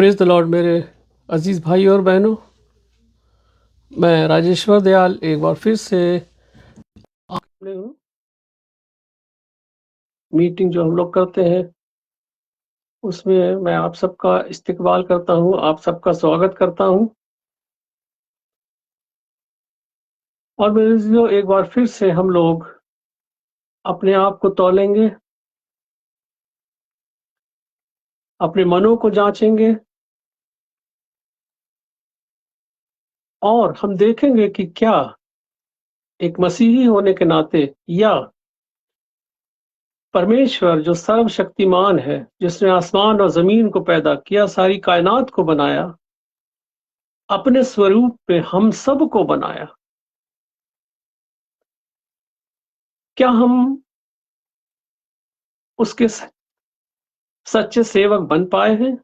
Praise the Lord मेरे अजीज़ भाई और बहनों। मैं राजेश्वर दयाल एक बार फिर से आपने मीटिंग जो हम लोग करते हैं उसमें मैं आप सबका इस्तकबाल करता हूं, आप सबका स्वागत करता हूं। और मेरे जो एक बार फिर से हम लोग अपने आप को तौलेंगे, अपने मनों को जांचेंगे और हम देखेंगे कि क्या एक मसीही होने के नाते या परमेश्वर जो सर्वशक्तिमान है, जिसने आसमान और जमीन को पैदा किया, सारी कायनात को बनाया, अपने स्वरूप पे हम सब को बनाया, क्या हम उसके सच्चे सेवक बन पाए हैं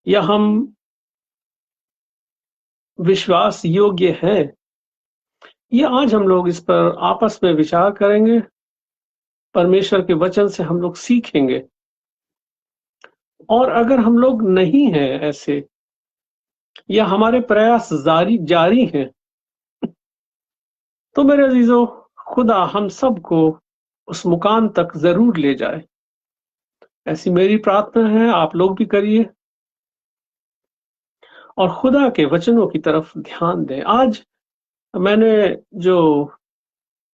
या हम विश्वास योग्य हैं? ये आज हम लोग इस पर आपस में विचार करेंगे। परमेश्वर के वचन से हम लोग सीखेंगे और अगर हम लोग नहीं हैं ऐसे या हमारे प्रयास जारी हैं तो मेरे अजीजों, खुदा हम सबको उस मुकाम तक जरूर ले जाए। ऐसी मेरी प्रार्थना है, आप लोग भी करिए और खुदा के वचनों की तरफ ध्यान दें। आज मैंने जो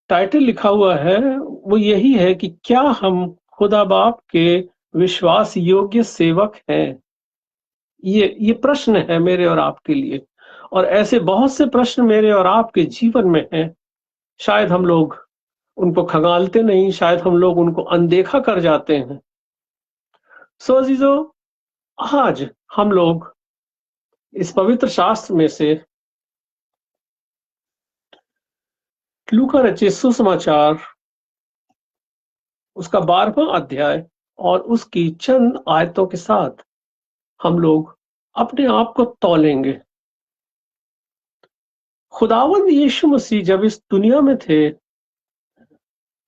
टाइटल लिखा हुआ है वो यही है कि क्या हम खुदा बाप के विश्वास योग्य सेवक हैं? ये प्रश्न है मेरे और आपके लिए, और ऐसे बहुत से प्रश्न मेरे और आपके जीवन में हैं। शायद हम लोग उनको खंगालते नहीं, शायद हम लोग उनको अनदेखा कर जाते हैं। सो अजीजों, आज हम लोग इस पवित्र शास्त्र में से लूका रचित सुसमाचार उसका 12वां अध्याय और उसकी चंद आयतों के साथ हम लोग अपने आप को तौलेंगे। खुदावंद यीशु मसीह जब इस दुनिया में थे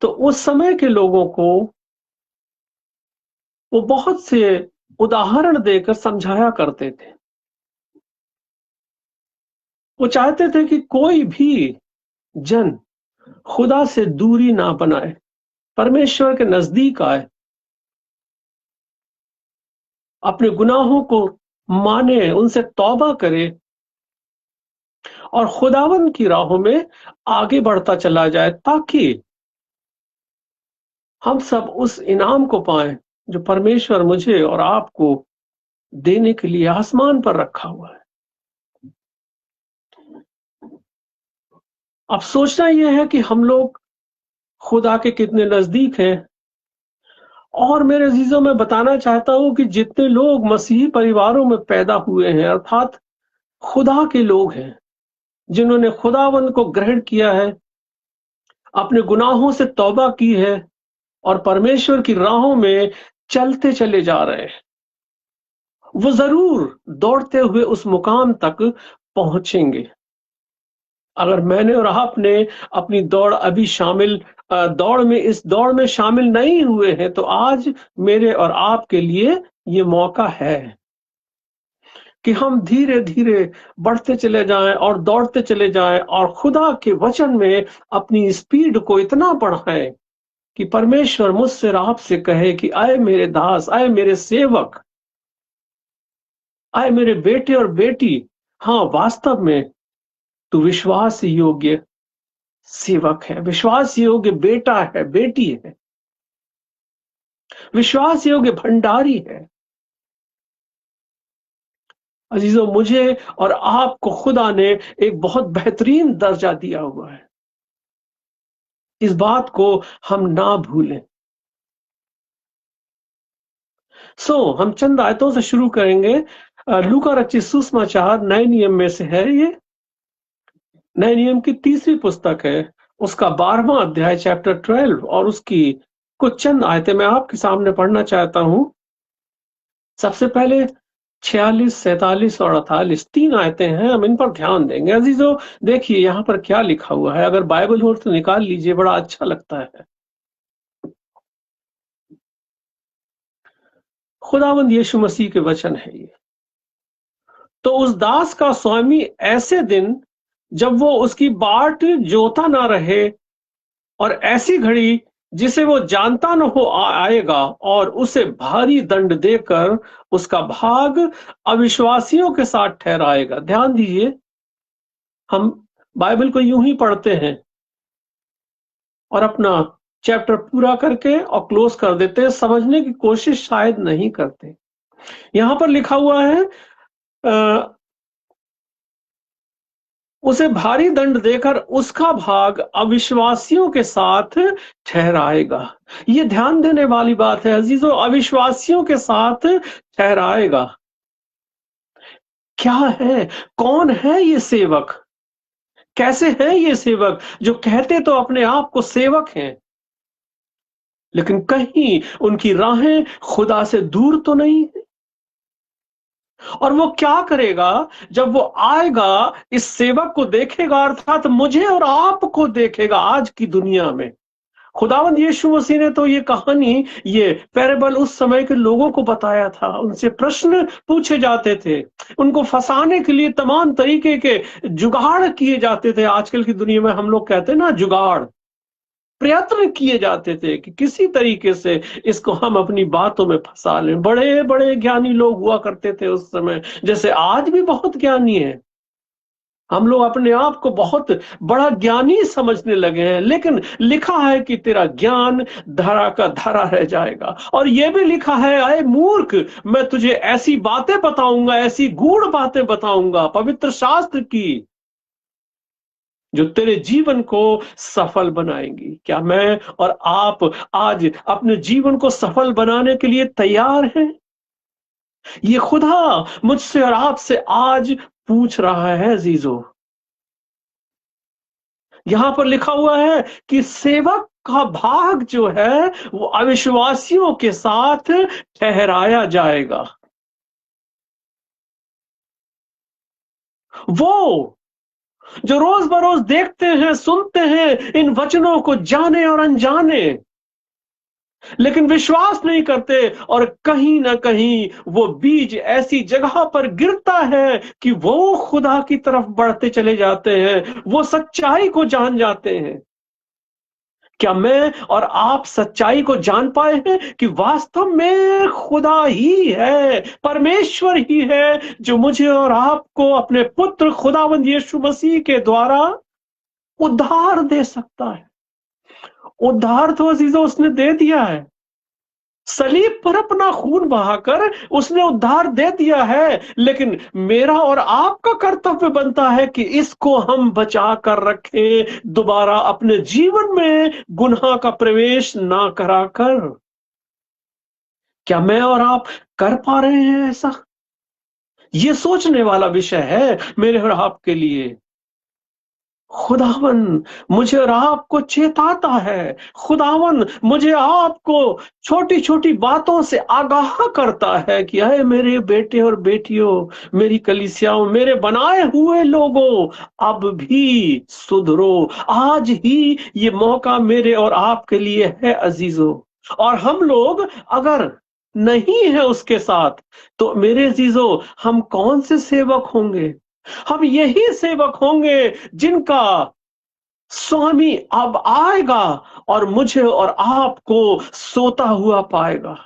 तो उस समय के लोगों को वो बहुत से उदाहरण देकर समझाया करते थे। वो चाहते थे कि कोई भी जन खुदा से दूरी ना बनाए, परमेश्वर के नजदीक आए, अपने गुनाहों को माने, उनसे तौबा करे और खुदावन की राहों में आगे बढ़ता चला जाए, ताकि हम सब उस इनाम को पाएं जो परमेश्वर मुझे और आपको देने के लिए आसमान पर रखा हुआ है। अब सोचना यह है कि हम लोग खुदा के कितने नजदीक हैं। और मेरे अजीजों, मैं बताना चाहता हूं कि जितने लोग मसीही परिवारों में पैदा हुए हैं, अर्थात खुदा के लोग हैं, जिन्होंने खुदावन को ग्रहण किया है, अपने गुनाहों से तौबा की है और परमेश्वर की राहों में चलते चले जा रहे हैं, वो जरूर दौड़ते हुए उस मुकाम तक पहुंचेंगे। अगर मैंने और आपने अपनी दौड़ अभी इस दौड़ में शामिल नहीं हुए हैं तो आज मेरे और आपके लिए ये मौका है कि हम धीरे धीरे बढ़ते चले जाएं और दौड़ते चले जाएं और खुदा के वचन में अपनी स्पीड को इतना बढ़ाएं कि परमेश्वर मुझसे और आपसे कहे कि आए मेरे दास, आए मेरे सेवक, आए मेरे बेटे और बेटी, हाँ वास्तव में तू विश्वास योग्य सेवक है, विश्वास योग्य बेटा है, बेटी है, विश्वास योग्य भंडारी है। अजीजों, मुझे और आपको खुदा ने एक बहुत बेहतरीन दर्जा दिया हुआ है, इस बात को हम ना भूलें। हम चंद आयतों से शुरू करेंगे। लूका रचित सुसमाचार नए नियम में से है, ये नए नियम की तीसरी पुस्तक है, उसका 12वां अध्याय चैप्टर 12 और उसकी कुछ चंद आयतें मैं आपके सामने पढ़ना चाहता हूं। सबसे पहले 46, 47 और 48 तीन आयतें हैं, हम इन पर ध्यान देंगे। अजीजों, देखिए यहाँ पर क्या लिखा हुआ है, अगर बाइबल हो तो निकाल लीजिए, बड़ा अच्छा लगता है। खुदावंद यीशु मसीह के वचन है ये। तो उस दास का स्वामी ऐसे दिन जब वो उसकी बाट जोता ना रहे और ऐसी घड़ी जिसे वो जानता न हो आएगा और उसे भारी दंड देकर उसका भाग अविश्वासियों के साथ ठहराएगा। ध्यान दीजिए, हम बाइबल को यूं ही पढ़ते हैं और अपना चैप्टर पूरा करके और क्लोज कर देते हैं, समझने की कोशिश शायद नहीं करते। यहां पर लिखा हुआ है उसे भारी दंड देकर उसका भाग अविश्वासियों के साथ ठहराएगा। ये ध्यान देने वाली बात है अजीजों, अविश्वासियों के साथ ठहराएगा। क्या है, कौन है ये सेवक, कैसे है ये सेवक जो कहते तो अपने आप को सेवक हैं, लेकिन कहीं उनकी राहें खुदा से दूर तो नहीं है। और वो क्या करेगा जब वो आएगा, इस सेवक को देखेगा, अर्थात मुझे और आपको देखेगा। आज की दुनिया में खुदावंद यीशु मसीह ने तो ये कहानी, ये पैरेबल उस समय के लोगों को बताया था। उनसे प्रश्न पूछे जाते थे, उनको फंसाने के लिए तमाम तरीके के जुगाड़ किए जाते थे। आजकल की दुनिया में हम लोग कहते हैं ना जुगाड़, प्रयत्न किए जाते थे कि किसी तरीके से इसको हम अपनी बातों में फंसा लें। बड़े बड़े ज्ञानी लोग हुआ करते थे उस समय, जैसे आज भी बहुत ज्ञानी है। हम लोग अपने आप को बहुत बड़ा ज्ञानी समझने लगे हैं, लेकिन लिखा है कि तेरा ज्ञान धरा का धरा रह जाएगा। और यह भी लिखा है, अरे मूर्ख, मैं तुझे ऐसी बातें बताऊंगा, ऐसी गूढ़ बातें बताऊंगा पवित्र शास्त्र की, जो तेरे जीवन को सफल बनाएंगी। क्या मैं और आप आज अपने जीवन को सफल बनाने के लिए तैयार हैं? ये खुदा मुझसे और आपसे आज पूछ रहा है अजीजों। यहां पर लिखा हुआ है कि सेवक का भाग जो है वो अविश्वासियों के साथ ठहराया जाएगा। वो जो रोज बरोज देखते हैं, सुनते हैं इन वचनों को, जाने और अनजाने, लेकिन विश्वास नहीं करते, और कहीं ना कहीं वो बीज ऐसी जगह पर गिरता है कि वो खुदा की तरफ बढ़ते चले जाते हैं, वो सच्चाई को जान जाते हैं। क्या मैं और आप सच्चाई को जान पाए हैं कि वास्तव में खुदा ही है, परमेश्वर ही है, जो मुझे और आपको अपने पुत्र खुदावंद यीशु मसीह के द्वारा उद्धार दे सकता है। उद्धार तो अजीजों उसने दे दिया है, सलीब पर अपना खून बहाकर उसने उद्धार दे दिया है, लेकिन मेरा और आपका कर्तव्य बनता है कि इसको हम बचा कर रखें, दोबारा अपने जीवन में गुनाह का प्रवेश ना कराकर। क्या मैं और आप कर पा रहे हैं ऐसा? ये सोचने वाला विषय है मेरे और आपके लिए। खुदावन मुझे और आपको चेताता है, खुदावन मुझे आपको छोटी छोटी बातों से आगाह करता है कि अरे मेरे बेटे और बेटियों, मेरी कलीसियाओं, मेरे बनाए हुए लोगों, अब भी सुधरो। आज ही ये मौका मेरे और आपके लिए है अजीजों। और हम लोग अगर नहीं है उसके साथ, तो मेरे अजीजों हम कौन से सेवक होंगे? हम यही सेवक होंगे जिनका स्वामी अब आएगा और मुझे और आपको सोता हुआ पाएगा,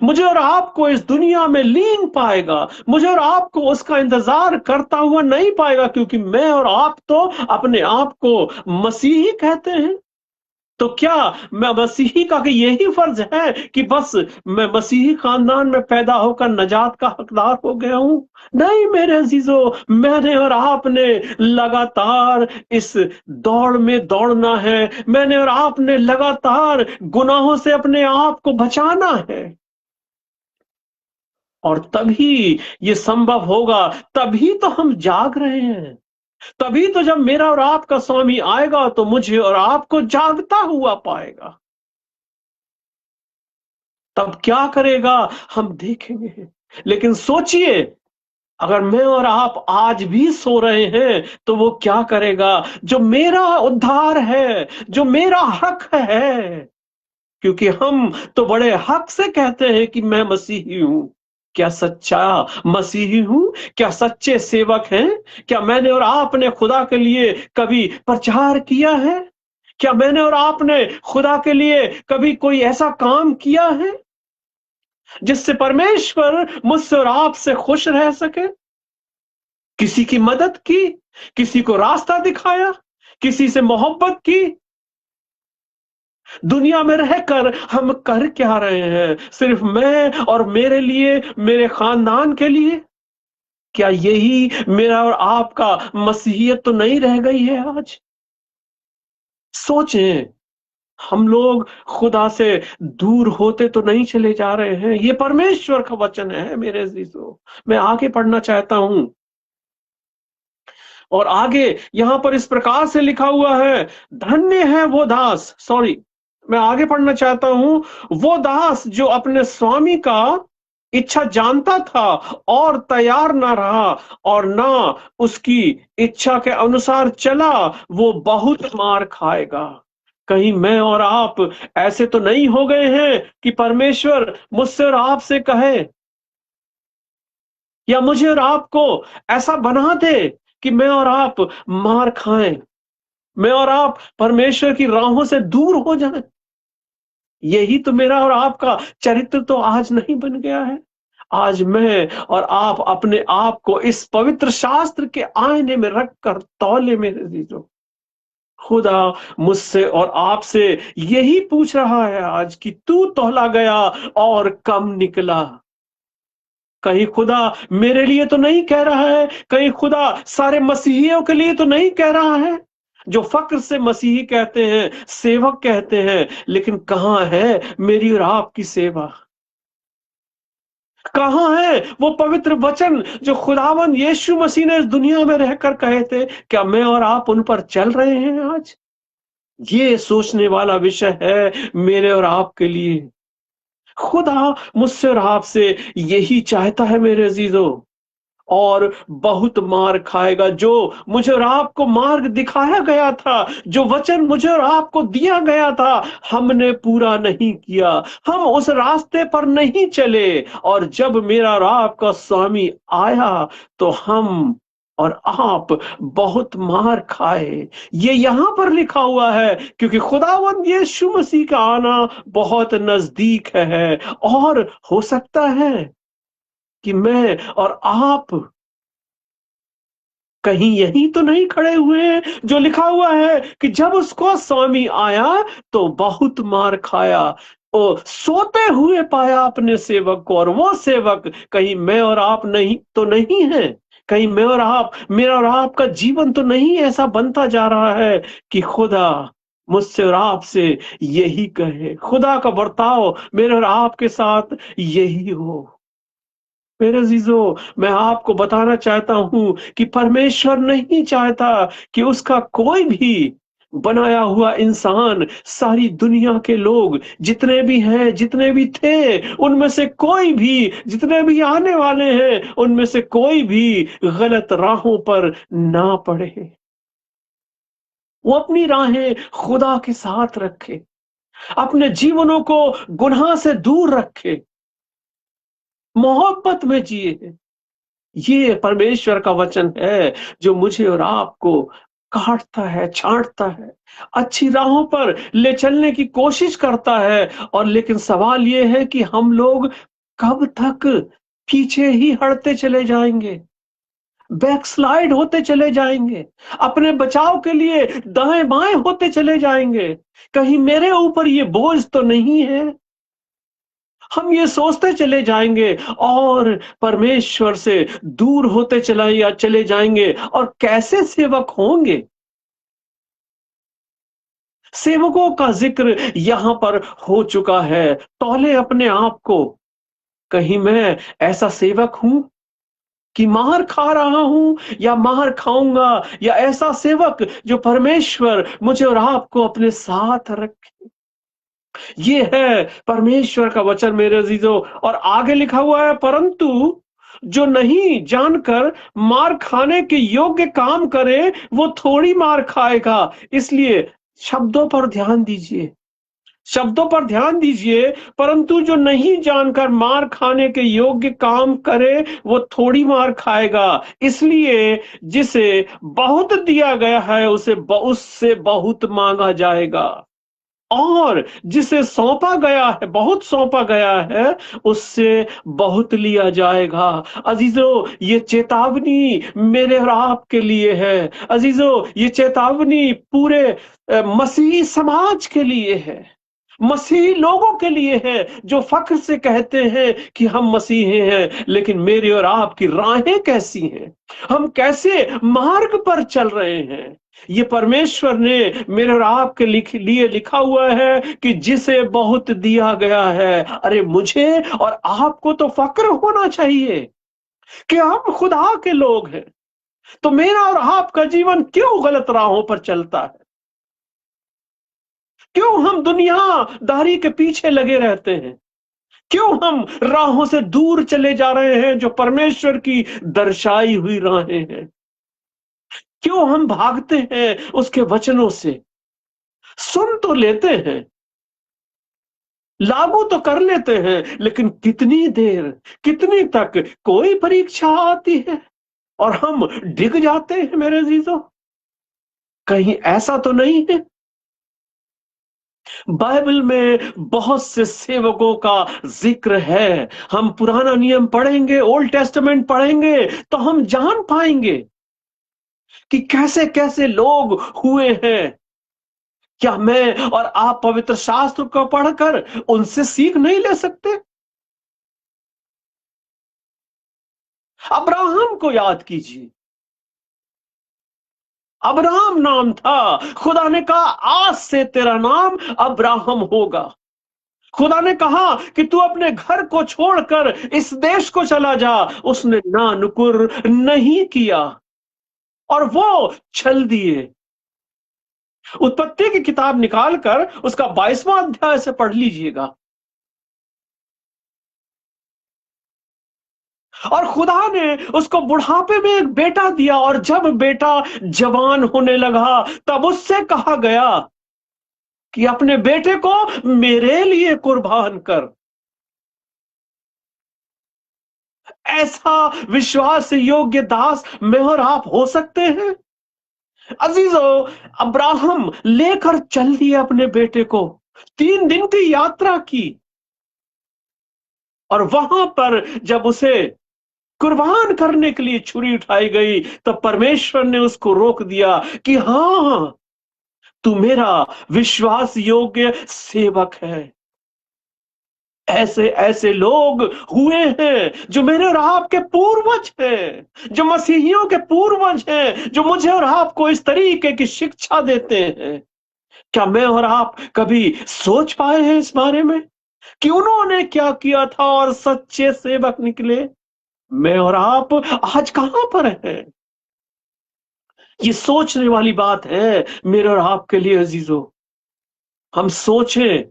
मुझे और आपको इस दुनिया में लीन पाएगा, मुझे और आपको उसका इंतजार करता हुआ नहीं पाएगा, क्योंकि मैं और आप तो अपने आप को मसीही कहते हैं। तो क्या मैं मसीही का कि यही फर्ज है कि बस मैं मसीही खानदान में पैदा होकर नजात का हकदार हो गया हूं? नहीं मेरे अजीजों, मैंने और आपने लगातार इस दौड़ में दौड़ना है, मैंने और आपने लगातार गुनाहों से अपने आप को बचाना है। और तभी ये संभव होगा, तभी तो हम जाग रहे हैं। तभी तो जब मेरा और आपका स्वामी आएगा तो मुझे और आपको जागता हुआ पाएगा। तब क्या करेगा हम देखेंगे। लेकिन सोचिए, अगर मैं और आप आज भी सो रहे हैं तो वो क्या करेगा? जो मेरा उद्धार है, जो मेरा हक है, क्योंकि हम तो बड़े हक से कहते हैं कि मैं मसीही हूं। क्या सच्चा मसीही हूं? क्या सच्चे सेवक हैं? क्या मैंने और आपने खुदा के लिए कभी प्रचार किया है? क्या मैंने और आपने खुदा के लिए कभी कोई ऐसा काम किया है जिससे परमेश्वर मुझसे और आपसे खुश रह सके? किसी की मदद की, किसी को रास्ता दिखाया, किसी से मोहब्बत की? दुनिया में रहकर हम कर क्या रहे हैं? सिर्फ मैं और मेरे लिए, मेरे खानदान के लिए? क्या यही मेरा और आपका मसीहियत तो नहीं रह गई है आज? सोचें, हम लोग खुदा से दूर होते तो नहीं चले जा रहे हैं। ये परमेश्वर का वचन है मेरे अजीजों। मैं आगे पढ़ना चाहता हूं, और आगे यहां पर इस प्रकार से लिखा हुआ है, धन्य है वो दास, सॉरी, मैं आगे पढ़ना चाहता हूं, वो दास जो अपने स्वामी का इच्छा जानता था और तैयार ना रहा और ना उसकी इच्छा के अनुसार चला, वो बहुत मार खाएगा। कहीं मैं और आप ऐसे तो नहीं हो गए हैं कि परमेश्वर मुझसे और आपसे कहे, या मुझे और आपको ऐसा बना दे कि मैं और आप मार खाएं, मैं और आप परमेश्वर की राहों से दूर हो जाएं। यही तो मेरा और आपका चरित्र तो आज नहीं बन गया है। आज मैं और आप अपने आप को इस पवित्र शास्त्र के आईने में रखकर तौले मेरे अजीजों। खुदा मुझसे और आपसे यही पूछ रहा है आज कि तू तौला गया और कम निकला। कहीं खुदा मेरे लिए तो नहीं कह रहा है, कहीं खुदा सारे मसीहियों के लिए तो नहीं कह रहा है, जो फक्र से मसीही कहते हैं, सेवक कहते हैं, लेकिन कहां है मेरी और आपकी सेवा? कहां है वो पवित्र वचन जो खुदावन यीशु मसीह ने इस दुनिया में रहकर कहे थे? क्या मैं और आप उन पर चल रहे हैं आज? ये सोचने वाला विषय है मेरे और आपके लिए। खुदा मुझसे और आपसे यही चाहता है मेरे अजीजों, और बहुत मार खाएगा। जो मुझे और आपको मार्ग दिखाया गया था, जो वचन मुझे और आपको दिया गया था, हमने पूरा नहीं किया, हम उस रास्ते पर नहीं चले, और जब मेरा और आपका स्वामी आया तो हम और आप बहुत मार खाए। ये यहां पर लिखा हुआ है, क्योंकि खुदावंद यीशु मसीह का आना बहुत नजदीक है। और हो सकता है कि मैं और आप कहीं यही तो नहीं खड़े हुए हैं जो लिखा हुआ है कि जब उसको स्वामी आया तो बहुत मार खाया, ओ सोते हुए पाया अपने सेवक को। और वो सेवक कहीं मैं और आप नहीं तो नहीं है? कहीं मैं और आप, मेरा और आपका जीवन तो नहीं ऐसा बनता जा रहा है कि खुदा मुझसे और आपसे यही कहे, खुदा का बर्ताव मेरे और आपके साथ यही हो? मेरे अजीजों, मैं आपको बताना चाहता हूं कि परमेश्वर नहीं चाहता कि उसका कोई भी बनाया हुआ इंसान, सारी दुनिया के लोग जितने भी हैं, जितने भी थे, उनमें से कोई भी, जितने भी आने वाले हैं, उनमें से कोई भी गलत राहों पर ना पड़े। वो अपनी राहें खुदा के साथ रखे, अपने जीवनों को गुनाह से दूर रखे, मोहब्बत में जिए। ये परमेश्वर का वचन है जो मुझे और आपको काटता है, छांटता है, अच्छी राहों पर ले चलने की कोशिश करता है। और लेकिन सवाल ये है कि हम लोग कब तक पीछे ही हटते चले जाएंगे, बैकस्लाइड होते चले जाएंगे, अपने बचाव के लिए दाएं बाएं होते चले जाएंगे? कहीं मेरे ऊपर ये बोझ तो नहीं है? हम ये सोचते चले जाएंगे और परमेश्वर से दूर होते चले जाएंगे। और कैसे सेवक होंगे? सेवकों का जिक्र यहां पर हो चुका है। तौले अपने आप को, कहीं मैं ऐसा सेवक हूं कि मार खा रहा हूं या मार खाऊंगा, या ऐसा सेवक जो परमेश्वर मुझे और आपको अपने साथ रखे? ये है परमेश्वर का वचन मेरे अजीजों। और आगे लिखा हुआ है, परंतु जो नहीं जानकर मार खाने के योग्य काम करे वो थोड़ी मार खाएगा। इसलिए शब्दों पर ध्यान दीजिए। शब्दों पर ध्यान दीजिए, परंतु जो नहीं जानकर मार खाने के योग्य काम करे वो थोड़ी मार खाएगा। इसलिए जिसे बहुत दिया गया है उससे बहुत मांगा जाएगा, और जिसे सौंपा गया है, बहुत सौंपा गया है, उससे बहुत लिया जाएगा। अजीजों, ये चेतावनी मेरे और आपके लिए है। अजीजों, ये चेतावनी पूरे मसीही समाज के लिए है, मसीही लोगों के लिए है, जो फख्र से कहते हैं कि हम मसीही हैं। लेकिन मेरी और आपकी राहें कैसी हैं? हम कैसे मार्ग पर चल रहे हैं? ये परमेश्वर ने मेरे और आपके लिए लिखा हुआ है कि जिसे बहुत दिया गया है। अरे मुझे और आपको तो फक्र होना चाहिए कि हम खुदा के लोग हैं। तो मेरा और आपका जीवन क्यों गलत राहों पर चलता है? क्यों हम दुनियादारी के पीछे लगे रहते हैं? क्यों हम राहों से दूर चले जा रहे हैं जो परमेश्वर की दर्शाई हुई राहें हैं? क्यों हम भागते हैं उसके वचनों से? सुन तो लेते हैं, लागू तो कर लेते हैं, लेकिन कितनी देर, कितनी तक कोई परीक्षा आती है और हम डिग जाते हैं मेरे अजीजों? कहीं ऐसा तो नहीं है? बाइबल में बहुत से सेवकों का जिक्र है। हम पुराना नियम पढ़ेंगे, ओल्ड टेस्टामेंट पढ़ेंगे, तो हम जान पाएंगे कि कैसे कैसे लोग हुए हैं। क्या मैं और आप पवित्र शास्त्र को पढ़कर उनसे सीख नहीं ले सकते? अब्राहम को याद कीजिए। अब्राहम नाम था, खुदा ने कहा आज से तेरा नाम अब्राहम होगा। खुदा ने कहा कि तू अपने घर को छोड़कर इस देश को चला जा। उसने ना नुकुर नहीं किया और वो चल दिए। उत्पत्ति की किताब निकालकर उसका 22वां अध्याय से पढ़ लीजिएगा। और खुदा ने उसको बुढ़ापे में एक बेटा दिया, और जब बेटा जवान होने लगा तब उससे कहा गया कि अपने बेटे को मेरे लिए कुर्बान कर। ऐसा विश्वास योग्य दास मैं और आप हो सकते हैं? अजीजों, अब्राहम लेकर चल दिए अपने बेटे को, 3 दिन की यात्रा की, और वहां पर जब उसे कुर्बान करने के लिए छुरी उठाई गई तो परमेश्वर ने उसको रोक दिया कि हां, तू मेरा विश्वास योग्य सेवक है। ऐसे ऐसे लोग हुए हैं जो मेरे और आपके पूर्वज हैं, जो मसीहियों के पूर्वज हैं, जो मुझे और आपको इस तरीके की शिक्षा देते हैं। क्या मैं और आप कभी सोच पाए हैं इस बारे में कि उन्होंने क्या किया था और सच्चे सेवक निकले? मैं और आप आज कहां पर हैं? ये सोचने वाली बात है मेरे और आपके लिए अजीजों। हम सोचें,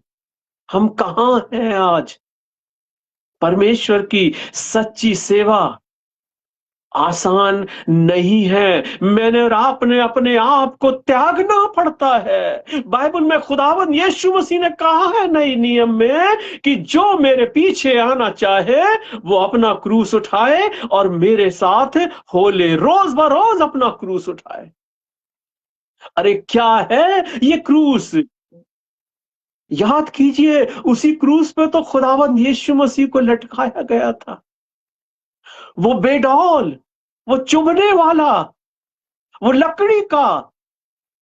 हम कहां हैं आज? परमेश्वर की सच्ची सेवा आसान नहीं है। मैंने और आपने अपने आप को त्यागना पड़ता है। बाइबल में खुदावंद यीशु मसीह ने कहा है नए नियम में कि जो मेरे पीछे आना चाहे वो अपना क्रूस उठाए और मेरे साथ हो ले, रोज बरोज अपना क्रूस उठाए। अरे क्या है ये क्रूस? याद कीजिए, उसी क्रूस पे तो खुदावंद यीशु मसीह को लटकाया गया था। वो बेडौल, वो चुभने वाला, वो लकड़ी का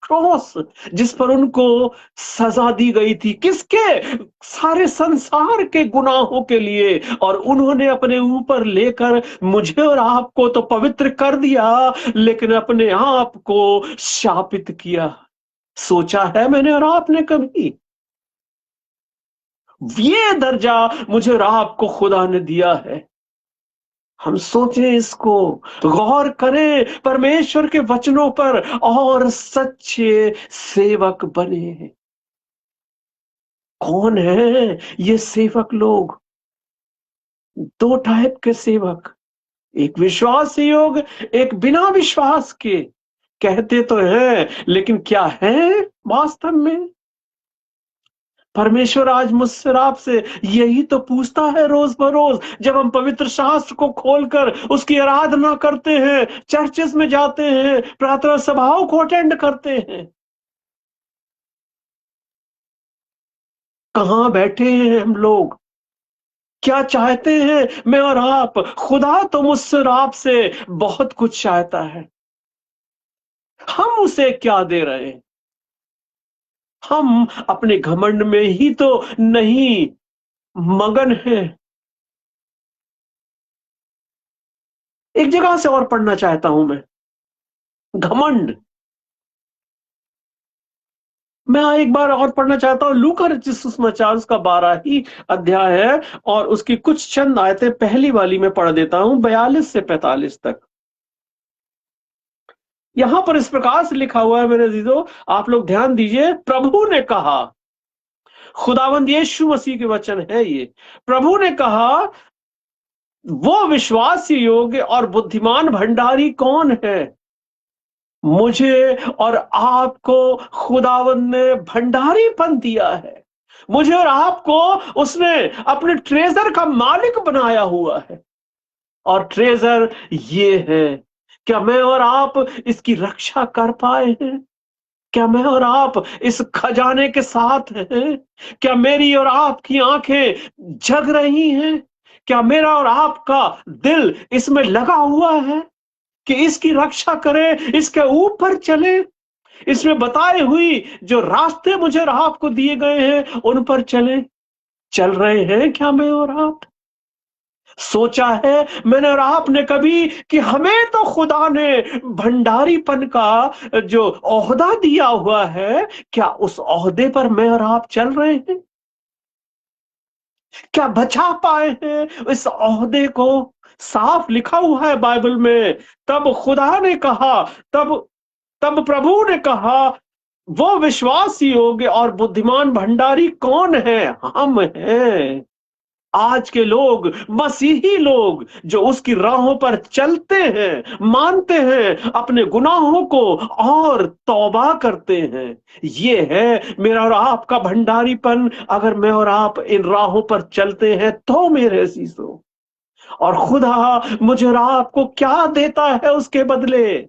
क्रॉस जिस पर उनको सजा दी गई थी, किसके? सारे संसार के गुनाहों के लिए। और उन्होंने अपने ऊपर लेकर मुझे और आपको तो पवित्र कर दिया, लेकिन अपने आप को शापित किया। सोचा है मैंने और आपने कभी? ये दर्जा मुझे और आपको खुदा ने दिया है। हम सोचें इसको, गौर करें परमेश्वर के वचनों पर और सच्चे सेवक बने। कौन है ये सेवक लोग? 2 टाइप के सेवक, एक विश्वास योग्य, एक बिना विश्वास के। कहते तो हैं, लेकिन क्या है वास्तव में? परमेश्वर आज मुझसे और आपसे यही तो पूछता है रोज बरोज, जब हम पवित्र शास्त्र को खोलकर उसकी आराधना करते हैं, चर्चेस में जाते हैं, प्रार्थना सभाओं को अटेंड करते हैं। कहां बैठे हैं हम लोग? क्या चाहते हैं मैं और आप? खुदा तो मुझसे और आपसे बहुत कुछ चाहता है। हम उसे क्या दे रहे हैं? हम अपने घमंड में ही तो नहीं मगन हैं। एक जगह से और पढ़ना चाहता हूं मैं, घमंड। मैं एक बार और पढ़ना चाहता हूं, लूका रचित सुसमाचार उसका 12 ही अध्याय है और उसकी कुछ चंद आयतें पहली वाली में पढ़ देता हूं, 42 से 45 तक। यहां पर इस प्रकार से लिखा हुआ है मेरे अजीजों, आप लोग ध्यान दीजिए। प्रभु ने कहा, खुदावंद यीशु मसीह के वचन है ये। प्रभु ने कहा, वो विश्वास योग्य और बुद्धिमान भंडारी कौन है? मुझे और आपको खुदावंद ने भंडारीपन दिया है। मुझे और आपको उसने अपने ट्रेजर का मालिक बनाया हुआ है। और ट्रेजर ये है, क्या मैं और आप इसकी रक्षा कर पाए हैं? क्या मैं और आप इस खजाने के साथ हैं? क्या मेरी और आपकी आंखें जग रही हैं? क्या मेरा और आपका दिल इसमें लगा हुआ है कि इसकी रक्षा करें, इसके ऊपर चले, इसमें बताई हुई जो रास्ते मुझे और आपको दिए गए हैं उन पर चले? चल रहे हैं क्या मैं और आप? सोचा है मैंने और आपने कभी कि हमें तो खुदा ने भंडारीपन का जो ओहदा दिया हुआ है, क्या उस ओहदे पर मैं और आप चल रहे हैं? क्या बचा पाए हैं इस ओहदे को? साफ लिखा हुआ है बाइबल में, तब खुदा ने कहा, तब तब प्रभु ने कहा, वो विश्वास योग्य और बुद्धिमान भंडारी कौन है? हम हैं। आज के लोग, मसीही लोग जो उसकी राहों पर चलते हैं, मानते हैं अपने गुनाहों को और तौबा करते हैं, ये है मेरा और आपका भंडारीपन। अगर मैं और आप इन राहों पर चलते हैं तो मेरे अजीजों, और खुदा मुझे और आपको क्या देता है उसके बदले?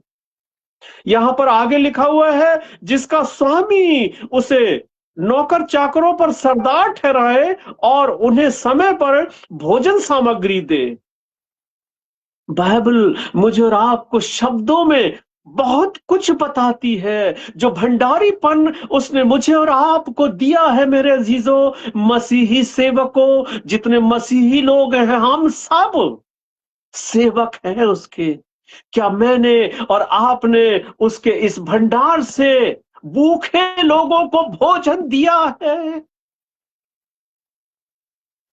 यहां पर आगे लिखा हुआ है, जिसका स्वामी उसे नौकर चाकरों पर सरदार ठहराए और उन्हें समय पर भोजन सामग्री दे। बाइबल मुझे और आपको शब्दों में बहुत कुछ बताती है। जो भंडारीपन उसने मुझे और आपको दिया है मेरे अजीजों, मसीही सेवकों, जितने मसीही लोग हैं, हम सब सेवक हैं उसके। क्या मैंने और आपने उसके इस भंडार से भूखे लोगों को भोजन दिया है?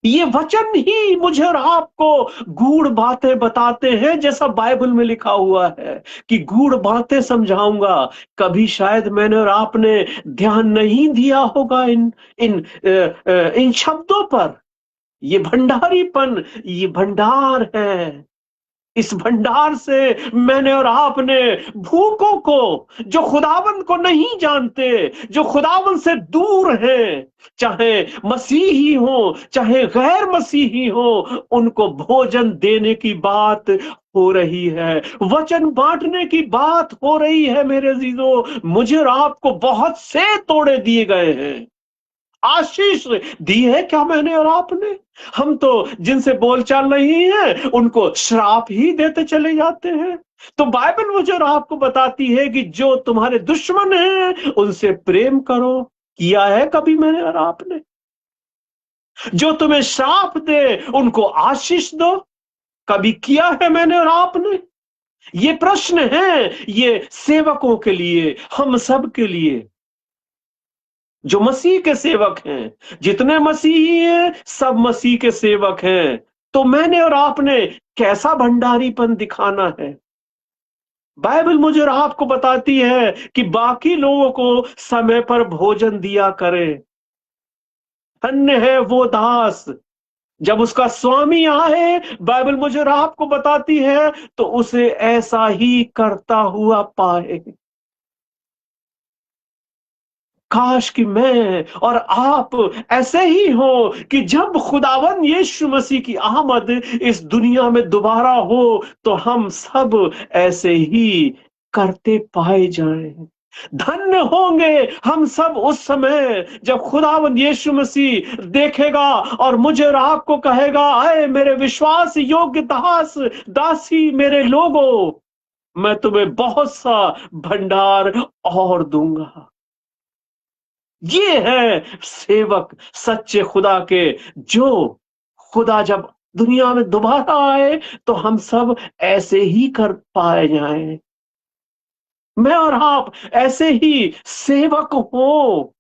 ये वचन ही मुझे और आपको गूढ़ बातें बताते हैं, जैसा बाइबल में लिखा हुआ है कि गूढ़ बातें समझाऊंगा। कभी शायद मैंने और आपने ध्यान नहीं दिया होगा इन शब्दों पर। ये भंडारीपन, ये भंडार है। इस भंडार से मैंने और आपने भूखों को, जो खुदावंद को नहीं जानते, जो खुदावंद से दूर हैं, चाहे मसीही हो चाहे गैर मसीही हो, उनको भोजन देने की बात हो रही है, वचन बांटने की बात हो रही है। मेरे अजीजों, मुझे और आपको बहुत से तोड़े दिए गए हैं, आशीष दी है क्या मैंने और आपने? हम तो जिनसे बोलचाल नहीं है उनको श्राप ही देते चले जाते हैं। तो बाइबल मुझे और आपको बताती है कि जो तुम्हारे दुश्मन हैं उनसे प्रेम करो। किया है कभी मैंने और आपने? जो तुम्हें श्राप दे उनको आशीष दो। कभी किया है मैंने और आपने? ये प्रश्न है, ये सेवकों के लिए, हम सब के लिए जो मसीह के सेवक हैं। जितने मसीही हैं सब मसीह के सेवक हैं। तो मैंने और आपने कैसा भंडारीपन दिखाना है? बाइबल मुझे और आपको बताती है कि बाकी लोगों को समय पर भोजन दिया करें। धन्य है वो दास जब उसका स्वामी आए, बाइबल मुझे और आपको बताती है, तो उसे ऐसा ही करता हुआ पाए। काश कि मैं और आप ऐसे ही हो कि जब खुदावन यीशु मसीह की आमद इस दुनिया में दोबारा हो तो हम सब ऐसे ही करते पाए जाएं। धन्य होंगे हम सब उस समय जब खुदावन यीशु मसीह देखेगा और मुझे और आपको कहेगा, आए मेरे विश्वास योग्य दास दासी मेरे लोगों, मैं तुम्हें बहुत सा भंडार और दूंगा। ये है सेवक सच्चे खुदा के, जो खुदा जब दुनिया में दोबारा आए तो हम सब ऐसे ही कर पाए जाएं। मैं और आप ऐसे ही सेवक हो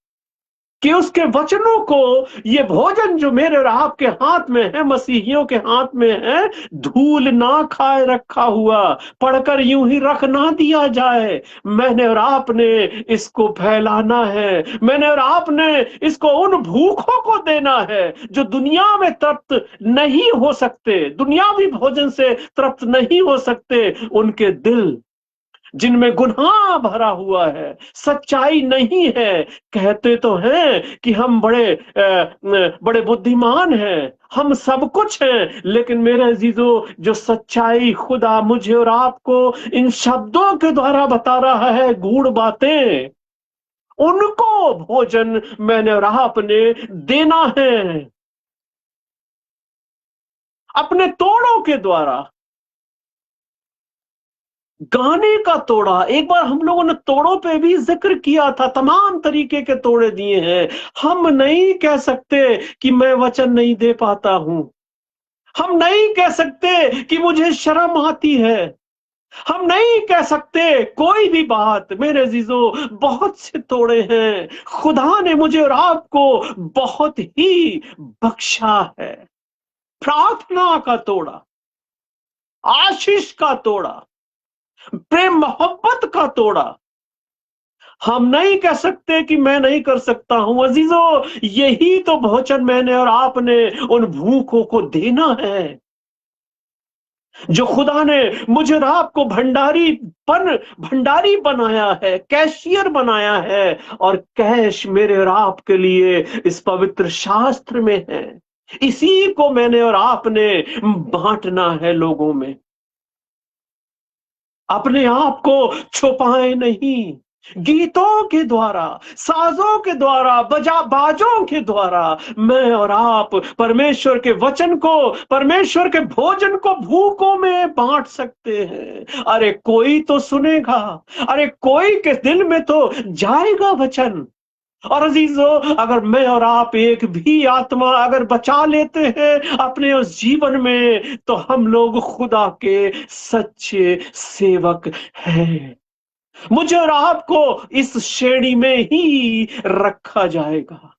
कि उसके वचनों को, ये भोजन जो मेरे और आपके हाथ में है, मसीहियों के हाथ में है, धूल ना खाए रखा हुआ पढ़कर यूं ही रख ना दिया जाए। मैंने और आपने इसको फैलाना है। मैंने और आपने इसको उन भूखों को देना है जो दुनिया में तृप्त नहीं हो सकते, दुनियावी भोजन से तृप्त नहीं हो सकते। उनके दिल जिनमें गुनाह भरा हुआ है, सच्चाई नहीं है। कहते तो हैं कि हम बड़े बुद्धिमान हैं, हम सब कुछ हैं, लेकिन मेरे अजीजों, जो सच्चाई खुदा मुझे और आपको इन शब्दों के द्वारा बता रहा है, गूढ़ बातें, उनको भोजन मैंने और आपने देना है अपने तोड़ों के द्वारा। गाने का तोड़ा, एक बार हम लोगों ने तोड़ों पे भी जिक्र किया था, तमाम तरीके के तोड़े दिए हैं। हम नहीं कह सकते कि मैं वचन नहीं दे पाता हूं। हम नहीं कह सकते कि मुझे शर्म आती है। हम नहीं कह सकते कोई भी बात। मेरे अजीजों, बहुत से तोड़े हैं। खुदा ने मुझे और आपको बहुत ही बख्शा है। प्रार्थना का तोड़ा, आशीष का तोड़ा, प्रेम मोहब्बत का तोड़ा। हम नहीं कह सकते कि मैं नहीं कर सकता हूं। अजीजों, यही तो भोजन मैंने और आपने उन भूखों को देना है, जो खुदा ने मुझे और आपको भंडारी बनाया है, कैशियर बनाया है। और कैश मेरे और आपके लिए इस पवित्र शास्त्र में है। इसी को मैंने और आपने बांटना है लोगों में। अपने आप को छुपाए नहीं। गीतों के द्वारा, साजों के द्वारा, बाजों के द्वारा मैं और आप परमेश्वर के वचन को, परमेश्वर के भोजन को भूखों में बांट सकते हैं। अरे कोई तो सुनेगा, अरे कोई के दिल में तो जाएगा वचन। और अजीजों, अगर मैं और आप एक भी आत्मा अगर बचा लेते हैं अपने उस जीवन में, तो हम लोग खुदा के सच्चे सेवक हैं। मुझे और आपको इस श्रेणी में ही रखा जाएगा।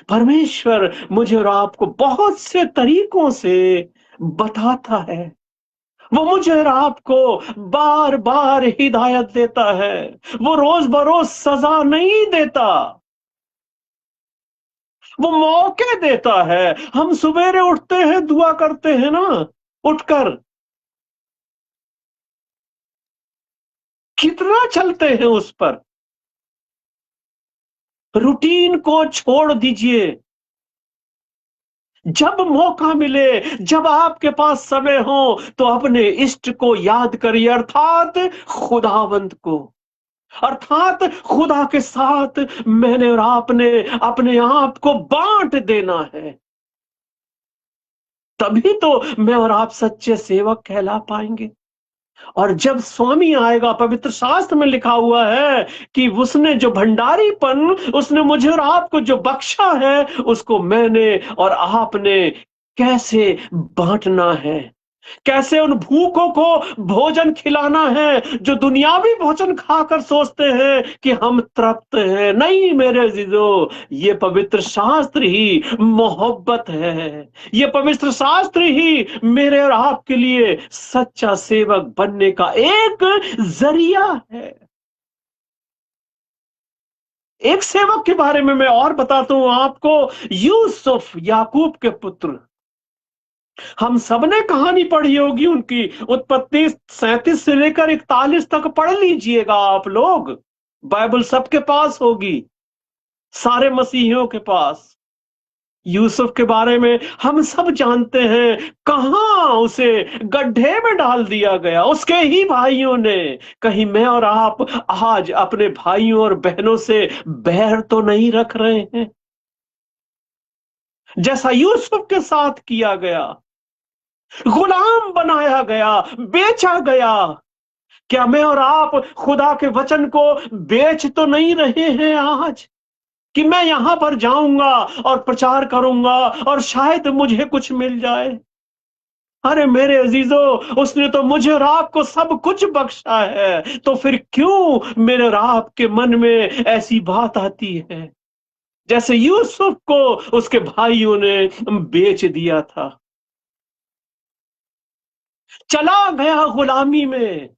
परमेश्वर मुझे और आपको बहुत से तरीकों से बताता है। वो मुझे और आपको बार बार हिदायत देता है। वो रोज बरोज सजा नहीं देता, वो मौके देता है। हम सवेरे उठते हैं, दुआ करते हैं ना, उठकर कितना चलते हैं उस पर। रूटीन को छोड़ दीजिए। जब मौका मिले, जब आपके पास समय हो, तो अपने इष्ट को याद करिए, अर्थात खुदावंत को, अर्थात खुदा के साथ मैंने और आपने अपने आप को बांट देना है। तभी तो मैं और आप सच्चे सेवक कहला पाएंगे। और जब स्वामी आएगा, पवित्र शास्त्र में लिखा हुआ है कि उसने जो भंडारीपन उसने मुझे और आपको जो बख्शा है, उसको मैंने और आपने कैसे बांटना है, कैसे उन भूखों को भोजन खिलाना है, जो दुनियावी भोजन खाकर सोचते हैं कि हम तृप्त हैं। नहीं मेरे अजीजों, ये पवित्र शास्त्र ही मोहब्बत है। ये पवित्र शास्त्र ही मेरे और आपके लिए सच्चा सेवक बनने का एक जरिया है। एक सेवक के बारे में मैं और बताता हूं आपको, यूसुफ, याकूब के पुत्र। हम सबने कहानी पढ़ी होगी उनकी, उत्पत्ति 37 से लेकर 41 तक पढ़ लीजिएगा आप लोग, बाइबल सबके पास होगी। सारे मसीहियों के पास। यूसुफ के बारे में हम सब जानते हैं, कहां उसे गड्ढे में डाल दिया गया उसके ही भाइयों ने। कहीं मैं और आप आज अपने भाइयों और बहनों से बैर तो नहीं रख रहे हैं, जैसा यूसुफ के साथ किया गया, गुलाम बनाया गया, बेचा गया। क्या मैं और आप खुदा के वचन को बेच तो नहीं रहे हैं आज, कि मैं यहां पर जाऊंगा और प्रचार करूंगा और शायद मुझे कुछ मिल जाए? अरे मेरे अजीजों, उसने तो मुझे और आपको सब कुछ बख्शा है, तो फिर क्यों मेरे और आपके मन में ऐसी बात आती है, जैसे यूसुफ को उसके भाइयों ने बेच दिया था, चला गया गुलामी में।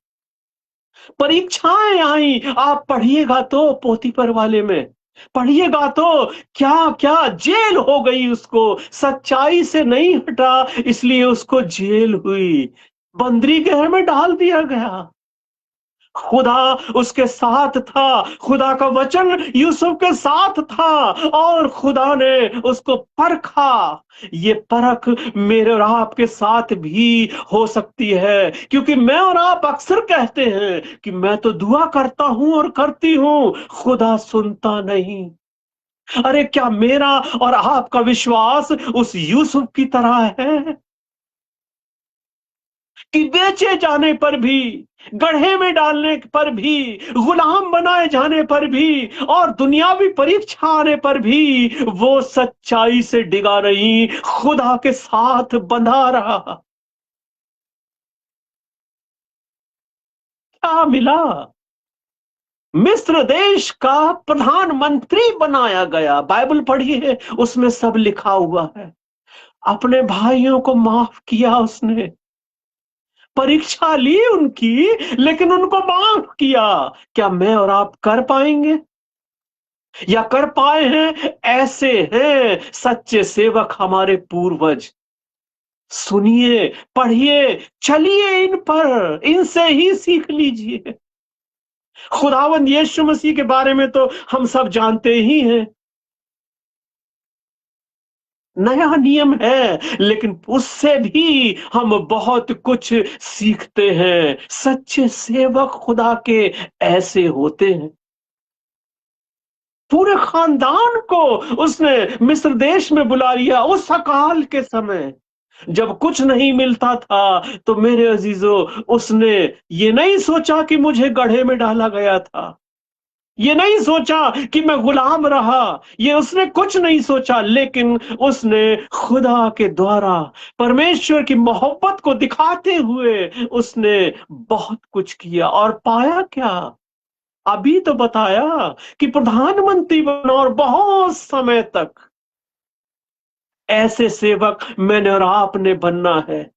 परीक्षाएं आई, आप पढ़िएगा तो पोतीपर वाले में पढ़िएगा तो क्या क्या जेल हो गई उसको, सच्चाई से नहीं हटा इसलिए उसको जेल हुई, बंदरी गृह में डाल दिया गया। खुदा उसके साथ था, खुदा का वचन यूसुफ के साथ था और खुदा ने उसको परखा। ये परख मेरे और आपके साथ भी हो सकती है, क्योंकि मैं और आप अक्सर कहते हैं कि मैं तो दुआ करता हूं और करती हूं, खुदा सुनता नहीं। अरे क्या मेरा और आपका विश्वास उस यूसुफ की तरह है कि बेचे जाने पर भी, गड्ढे में डालने पर भी, गुलाम बनाए जाने पर भी और दुनियावी परीक्षा आने पर भी वो सच्चाई से डिगा नहीं, खुदा के साथ बंधा रहा? क्या मिला? मिस्र देश का प्रधानमंत्री बनाया गया। बाइबल पढ़ी है, उसमें सब लिखा हुआ है। अपने भाइयों को माफ किया उसने, परीक्षा ली उनकी, लेकिन उनको माफ किया। क्या मैं और आप कर पाएंगे या कर पाए हैं? ऐसे हैं सच्चे सेवक हमारे पूर्वज। सुनिए, पढ़िए, चलिए इन पर, इनसे ही सीख लीजिए। खुदावंद यीशु मसीह के बारे में तो हम सब जानते ही हैं, नया नियम है, लेकिन उससे भी हम बहुत कुछ सीखते हैं। सच्चे सेवक खुदा के ऐसे होते हैं। पूरे खानदान को उसने मिस्र देश में बुला लिया उस अकाल के समय, जब कुछ नहीं मिलता था। तो मेरे अजीजों, उसने ये नहीं सोचा कि मुझे गड्ढे में डाला गया था, ये नहीं सोचा कि मैं गुलाम रहा, ये उसने कुछ नहीं सोचा, लेकिन उसने खुदा के द्वारा परमेश्वर की मोहब्बत को दिखाते हुए उसने बहुत कुछ किया और पाया क्या? अभी तो बताया कि प्रधानमंत्री बना और बहुत समय तक ऐसे सेवक मैंने और आपने बनना है।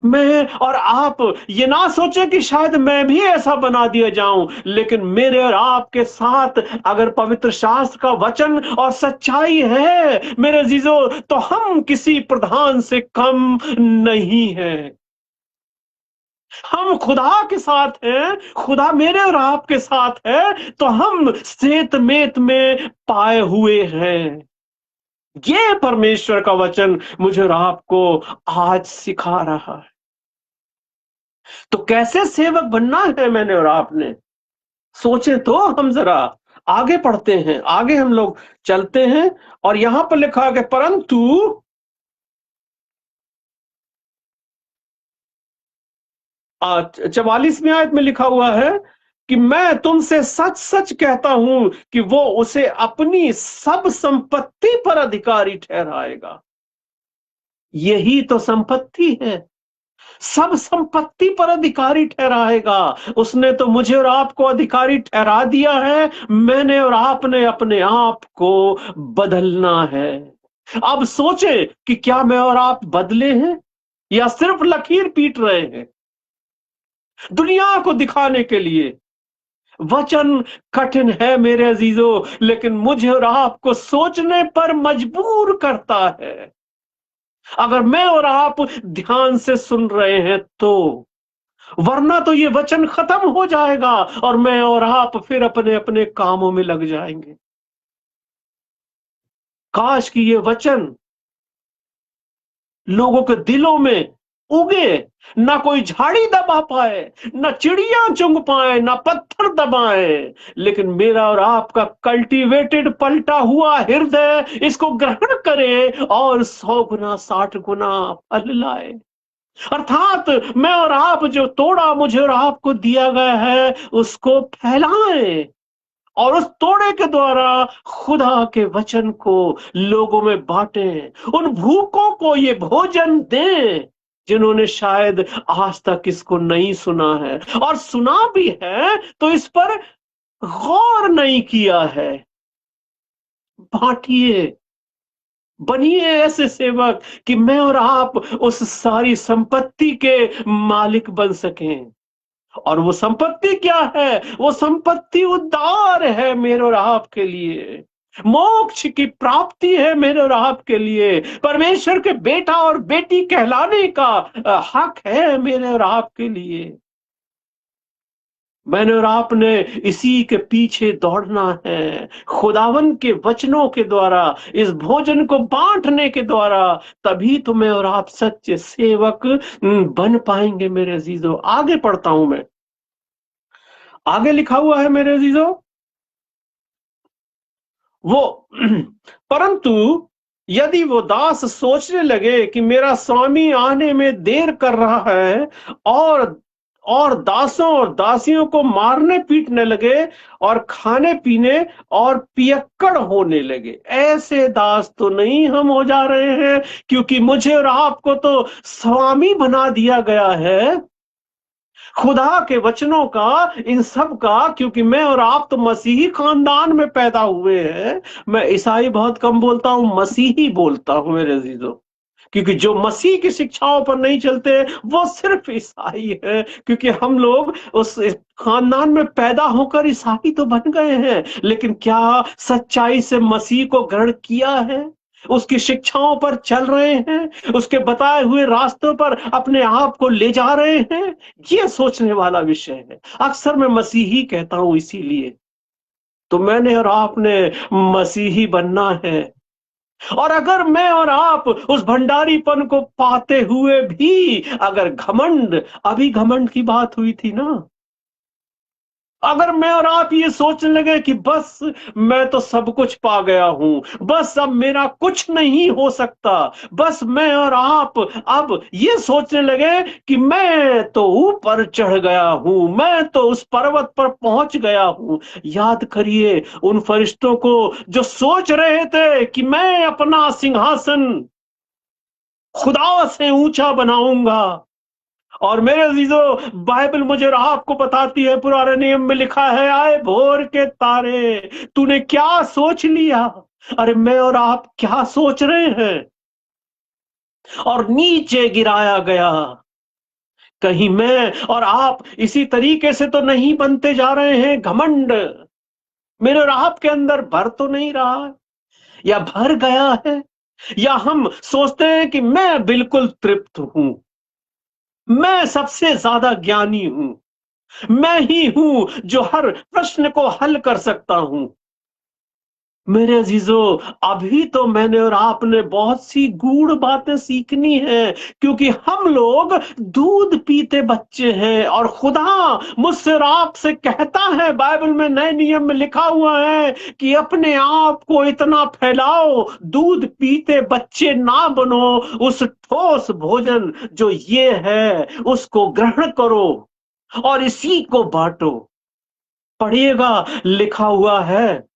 मैं और आप ये ना सोचे कि शायद मैं भी ऐसा बना दिया जाऊं, लेकिन मेरे और आपके साथ अगर पवित्र शास्त्र का वचन और सच्चाई है मेरे अजीजों, तो हम किसी प्रधान से कम नहीं हैं। हम खुदा के साथ हैं, खुदा मेरे और आपके साथ है, तो हम सेत मेत में पाए हुए हैं। ये परमेश्वर का वचन मुझे और आपको आज सिखा रहा है। तो कैसे सेवक बनना है मैंने और आपने? सोचे तो हम जरा आगे पढ़ते हैं, आगे हम लोग चलते हैं। और यहां पर लिखा है, परंतु 44वीं आयत में लिखा हुआ है कि मैं तुमसे सच सच कहता हूं कि वो उसे अपनी सब संपत्ति पर अधिकारी ठहराएगा। यही तो संपत्ति है, सब संपत्ति पर अधिकारी ठहराएगा। उसने तो मुझे और आपको अधिकारी ठहरा दिया है, मैंने और आपने अपने आप को बदलना है। अब सोचे कि क्या मैं और आप बदले हैं या सिर्फ लकीर पीट रहे हैं दुनिया को दिखाने के लिए? वचन कठिन है मेरे अजीजों, लेकिन मुझे और आपको सोचने पर मजबूर करता है। अगर मैं और आप ध्यान से सुन रहे हैं तो वरना तो ये वचन खत्म हो जाएगा और मैं और आप फिर अपने अपने कामों में लग जाएंगे। काश कि ये वचन लोगों के दिलों में उगे, ना कोई झाड़ी दबा पाए, ना चिड़िया चुंग पाए, ना पत्थर दबाए, लेकिन मेरा और आपका कल्टीवेटेड पलटा हुआ हृदय इसको ग्रहण करे और 100 गुना 60 गुना फल लाए। अर्थात मैं और आप जो तोड़ा मुझे और आपको दिया गया है उसको फैलाएं और उस तोड़े के द्वारा खुदा के वचन को लोगों में बांटें, उन भूखों को ये भोजन दें जिन्होंने शायद आज तक इसको नहीं सुना है, और सुना भी है तो इस पर गौर नहीं किया है। बांटिए, बनिए ऐसे सेवक कि मैं और आप उस सारी संपत्ति के मालिक बन सकें। और वो संपत्ति क्या है? वो संपत्ति उद्धार है मेरे और आपके लिए, मोक्ष की प्राप्ति है मेरे और आपके लिए, परमेश्वर के बेटा और बेटी कहलाने का हक है मेरे और आपके लिए। मैंने और आपने इसी के पीछे दौड़ना है, खुदावन के वचनों के द्वारा, इस भोजन को बांटने के द्वारा, तभी तो मैं और आप सच्चे सेवक बन पाएंगे मेरे अजीजों। आगे पढ़ता हूं मैं, आगे लिखा हुआ है मेरे अजीजों, वो परंतु यदि वो दास सोचने लगे कि मेरा स्वामी आने में देर कर रहा है, और दासों और दासियों को मारने पीटने लगे और खाने पीने और पियक्कड़ होने लगे, ऐसे दास तो नहीं हम हो जा रहे हैं, क्योंकि मुझे और आपको तो स्वामी बना दिया गया है खुदा के वचनों का, इन सब का, क्योंकि मैं और आप तो मसीही खानदान में पैदा हुए हैं। मैं ईसाई बहुत कम बोलता हूं, मसीही बोलता हूं मेरे अजीजों, क्योंकि जो मसीह की शिक्षाओं पर नहीं चलते वो सिर्फ ईसाई है, क्योंकि हम लोग उस खानदान में पैदा होकर ईसाई तो बन गए हैं, लेकिन क्या सच्चाई से मसीह को ग्रहण किया है? उसकी शिक्षाओं पर चल रहे हैं? उसके बताए हुए रास्तों पर अपने आप को ले जा रहे हैं? ये सोचने वाला विषय है। अक्सर मैं मसीही कहता हूं, इसीलिए तो मैंने और आपने मसीही बनना है। और अगर मैं और आप उस भंडारीपन को पाते हुए भी अगर घमंड, अभी घमंड की बात हुई थी ना, अगर मैं और आप ये सोचने लगे कि बस मैं तो सब कुछ पा गया हूं, बस अब मेरा कुछ नहीं हो सकता, बस मैं और आप अब ये सोचने लगे कि मैं तो ऊपर चढ़ गया हूं, मैं तो उस पर्वत पर पहुंच गया हूं। याद करिए उन फरिश्तों को जो सोच रहे थे कि मैं अपना सिंहासन खुदा से ऊंचा बनाऊंगा। और मेरे अजीजों, बाइबल मुझे और आपको बताती है, पुराने नियम में लिखा है, आए भोर के तारे, तूने क्या सोच लिया? अरे मैं और आप क्या सोच रहे हैं? और नीचे गिराया गया। कहीं मैं और आप इसी तरीके से तो नहीं बनते जा रहे हैं? घमंड मेरे और आपके अंदर भर तो नहीं रहा है, या भर गया है? या हम सोचते हैं कि मैं बिल्कुल तृप्त हूं, मैं सबसे ज्यादा ज्ञानी हूं, मैं ही हूं जो हर प्रश्न को हल कर सकता हूं। मेरे अजीजों, अभी तो मैंने और आपने बहुत सी गूढ़ बातें सीखनी है, क्योंकि हम लोग दूध पीते बच्चे हैं। और खुदा मुझसे और आपसे कहता है, बाइबल में नए नियम में लिखा हुआ है कि अपने आप को इतना फैलाओ, दूध पीते बच्चे ना बनो, उस ठोस भोजन जो ये है उसको ग्रहण करो और इसी को बांटो। पढ़िएगा, लिखा हुआ है,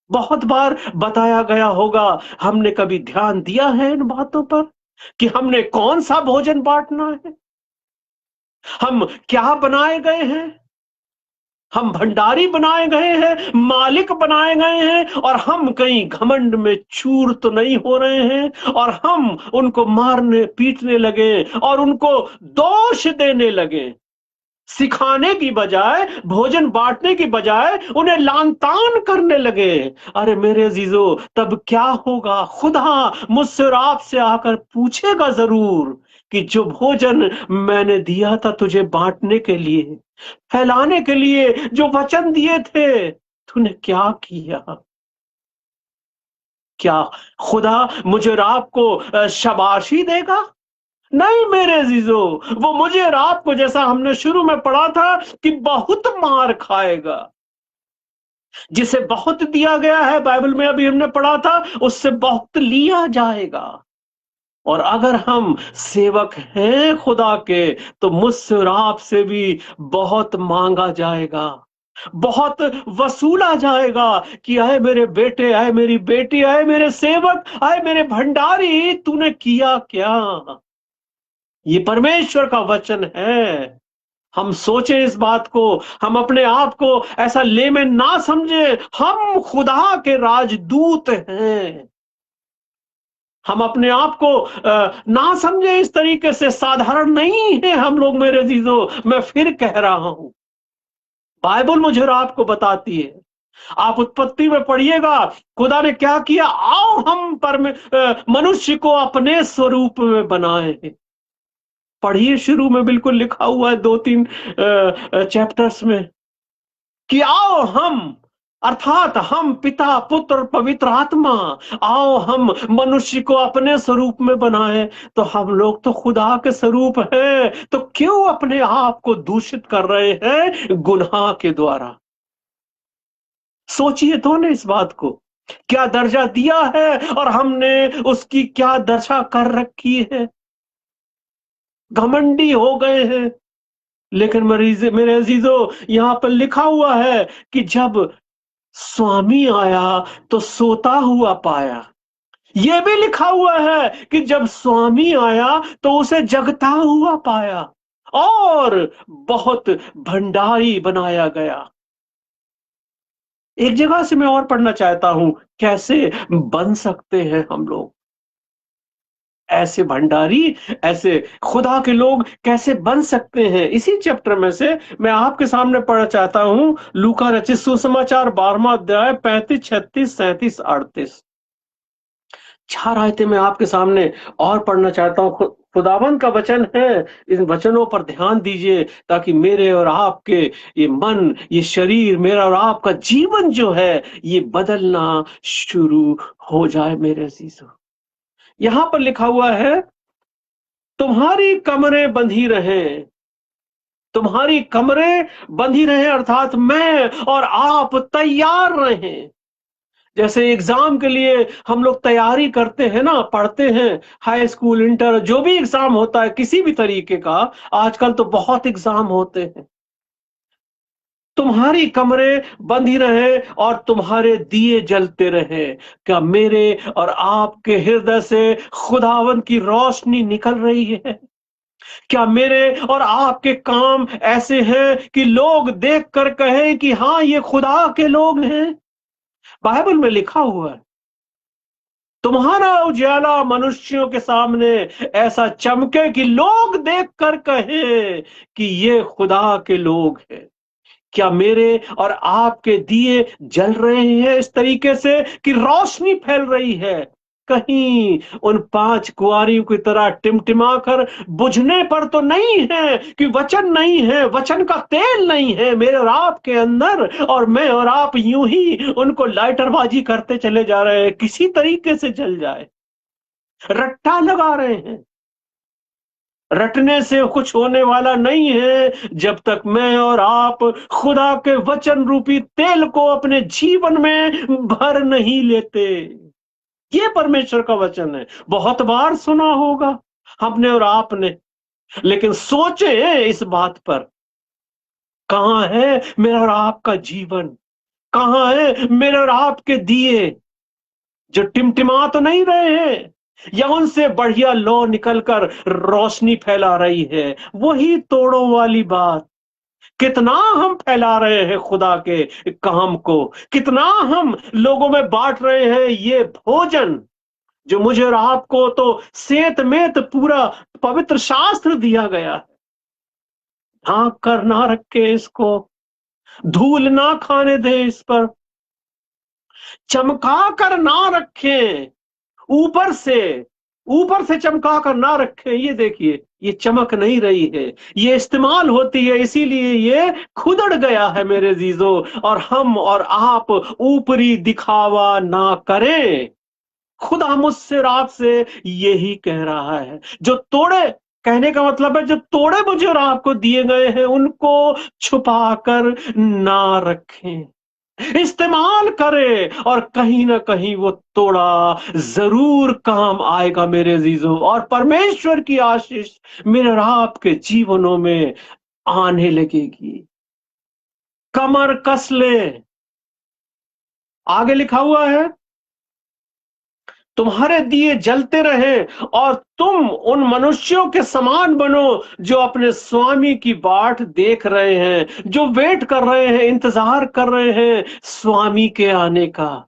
बहुत बार बताया गया होगा। हमने कभी ध्यान दिया है इन बातों पर कि हमने कौन सा भोजन बांटना है? हम क्या बनाए गए हैं? हम भंडारी बनाए गए हैं, मालिक बनाए गए हैं, और हम कहीं घमंड में चूर तो नहीं हो रहे हैं और हम उनको मारने पीटने लगे और उनको दोष देने लगे। सिखाने की बजाय, भोजन बांटने की बजाय उन्हें लांतान करने लगे। अरे मेरे अजीजों, तब क्या होगा? खुदा मुझसे और आपसे आकर पूछेगा जरूर कि जो भोजन मैंने दिया था तुझे बांटने के लिए, फैलाने के लिए, जो वचन दिए थे, तूने क्या किया? क्या खुदा मुझे और आपको शाबाशी देगा? नहीं मेरे अजीजों, वो मुझे और आपको, जैसा हमने शुरू में पढ़ा था, कि बहुत मार खाएगा। जिसे बहुत दिया गया है, बाइबल में अभी हमने पढ़ा था, उससे बहुत लिया जाएगा। और अगर हम सेवक हैं खुदा के, तो मुझसे और आपसे भी बहुत मांगा जाएगा, बहुत वसूला जाएगा कि आए मेरे बेटे, आए मेरी बेटी, आए मेरे सेवक, आए मेरे भंडारी, तूने किया क्या? ये परमेश्वर का वचन है। हम सोचें इस बात को, हम अपने आप को ऐसा लेमेन ना समझे। हम खुदा के राजदूत हैं। हम अपने आप को ना समझे इस तरीके से, साधारण नहीं है हम लोग मेरे अजीजों। मैं फिर कह रहा हूं, बाइबल मुझे और आपको बताती है। आप उत्पत्ति में पढ़िएगा, खुदा ने क्या किया? आओ हम मनुष्य को अपने स्वरूप में बनाए। पढ़िए, शुरू में बिल्कुल लिखा हुआ है, 2-3 चैप्टर्स में, कि आओ हम, अर्थात हम पिता, पुत्र और पवित्र आत्मा, आओ हम मनुष्य को अपने स्वरूप में बनाए। तो हम लोग तो खुदा के स्वरूप है, तो क्यों अपने आप को दूषित कर रहे हैं गुनाह के द्वारा? सोचिए तो ना इस बात को। क्या दर्जा दिया है और हमने उसकी क्या दशा कर रखी है? घमंडी हो गए हैं। लेकिन मेरे अजीजों, यहां पर लिखा हुआ है कि जब स्वामी आया तो सोता हुआ पाया। यह भी लिखा हुआ है कि जब स्वामी आया तो उसे जगता हुआ पाया और बहुत भंडारी बनाया गया। एक जगह से मैं और पढ़ना चाहता हूं, कैसे बन सकते हैं हम लोग ऐसे भंडारी, ऐसे खुदा के लोग कैसे बन सकते हैं। इसी चैप्टर में से मैं आपके सामने पढ़ना चाहता हूं, लूका रचित सुसमाचार 12वां अध्याय 35, 36, 37, 38। 4 आयतें मैं आपके सामने और पढ़ना चाहता हूं। खुदावंद का वचन है। इन वचनों पर ध्यान दीजिए, ताकि मेरे और आपके ये मन, ये शरीर, मेरा और आपका जीवन जो है, ये बदलना शुरू हो जाए मेरे अजीजों। यहां पर लिखा हुआ है, तुम्हारी कमरें बंधी रहें, तुम्हारी कमरें बंधी रहें, अर्थात मैं और आप तैयार रहें। जैसे एग्जाम के लिए हम लोग तैयारी करते हैं ना, पढ़ते हैं, हाई स्कूल, इंटर, जो भी एग्जाम होता है किसी भी तरीके का, आजकल तो बहुत एग्जाम होते हैं। तुम्हारी कमरें बंधी रहे और तुम्हारे दिए जलते रहे। क्या मेरे और आपके हृदय से खुदावन की रोशनी निकल रही है? क्या मेरे और आपके काम ऐसे हैं कि लोग देखकर कहें कि हाँ, ये खुदा के लोग हैं? बाइबल में लिखा हुआ है, तुम्हारा उजाला मनुष्यों के सामने ऐसा चमके कि लोग देखकर कहें कि ये खुदा के लोग हैं। क्या मेरे और आपके दिए जल रहे हैं इस तरीके से कि रोशनी फैल रही है? कहीं उन 5 कुंवारियों की तरह टिमटिमाकर बुझने पर तो नहीं है कि वचन नहीं है, वचन का तेल नहीं है मेरे और आपके अंदर, और मैं और आप यूं ही उनको लाइटरबाजी करते चले जा रहे हैं, किसी तरीके से जल जाए। रट्टा लगा रहे हैं। रटने से कुछ होने वाला नहीं है जब तक मैं और आप खुदा के वचन रूपी तेल को अपने जीवन में भर नहीं लेते। ये परमेश्वर का वचन है। बहुत बार सुना होगा हमने और आपने, लेकिन सोचे इस बात पर, कहां है मेरा और आपका जीवन? कहां है मेरे और आपके दिए जो टिमटिमा तो नहीं रहे हैं, या उनसे बढ़िया लौ निकलकर रोशनी फैला रही है? वही तोड़ों वाली बात। कितना हम फैला रहे हैं खुदा के काम को, कितना हम लोगों में बांट रहे हैं ये भोजन, जो मुझे और आपको तो सेत मेत पूरा पवित्र शास्त्र दिया गया है। ढांक कर ना रखे इसको, धूल ना खाने दे इस पर, चमका कर ना रखे, ऊपर से ऊपर से चमका कर ना रखे। ये देखिए, ये चमक नहीं रही है, ये इस्तेमाल होती है, इसीलिए ये खुदड़ गया है मेरे जीजो। और हम और आप ऊपरी दिखावा ना करें। खुदा मुझसे रात से यही कह रहा है, जो तोड़े, कहने का मतलब है जो तोड़े मुझे और आपको दिए गए हैं उनको छुपा कर ना रखें, इस्तेमाल करे, और कहीं ना कहीं वो तोड़ा जरूर काम आएगा मेरे अजीजों। और परमेश्वर की आशीष मेरे और आपके जीवनों में आने लगेगी। कमर कस ले, आगे लिखा हुआ है, तुम्हारे दिए जलते रहे और तुम उन मनुष्यों के समान बनो जो अपने स्वामी की बाट देख रहे हैं, जो वेट कर रहे हैं, इंतजार कर रहे हैं स्वामी के आने का।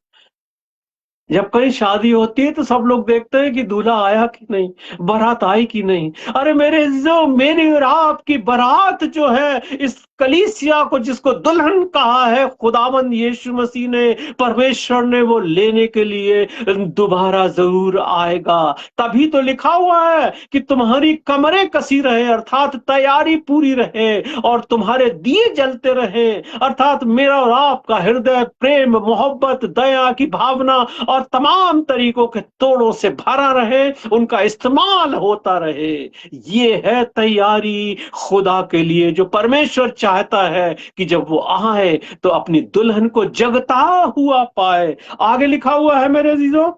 जब कहीं शादी होती है तो सब लोग देखते हैं कि दूल्हा आया कि नहीं, बारात आई कि नहीं। अरे मेरे जो मेरी और आपकी बारात जो है, इस कलीसिया को जिसको दुल्हन कहा है खुदावंद यीशु मसीह ने, परमेश्वर ने, वो लेने के लिए दोबारा जरूर आएगा। तभी तो लिखा हुआ है कि तुम्हारी कमरें कसी रहे, अर्थात तैयारी पूरी रहे, और तुम्हारे दिए जलते रहे, अर्थात मेरा और आपका हृदय प्रेम, मोहब्बत, दया की भावना और तमाम तरीकों के तोड़ों से भरा रहे, उनका इस्तेमाल होता रहे। ये है तैयारी खुदा के लिए, जो परमेश्वर चाहता है कि जब वो आए तो अपनी दुल्हन को जगता हुआ पाए। आगे लिखा हुआ है मेरे अजीजों,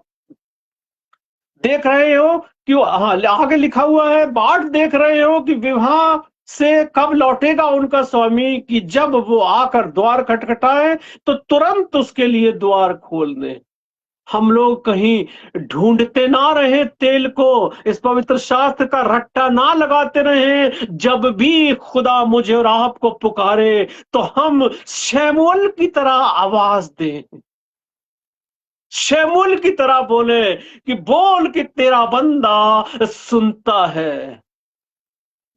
देख रहे हो कि हाँ, आगे लिखा हुआ है, बाट देख रहे हो कि विवाह से कब लौटेगा उनका स्वामी, कि जब वो आकर द्वार खटखटाए तो तुरंत उसके लिए द्वार खोल दे। हम लोग कहीं ढूंढते ना रहे तेल को, इस पवित्र शास्त्र का रट्टा ना लगाते रहे। जब भी खुदा मुझे और आपको पुकारे तो हम शैमुएल की तरह आवाज दें, शैमुएल की तरह बोले कि बोल कि तेरा बंदा सुनता है,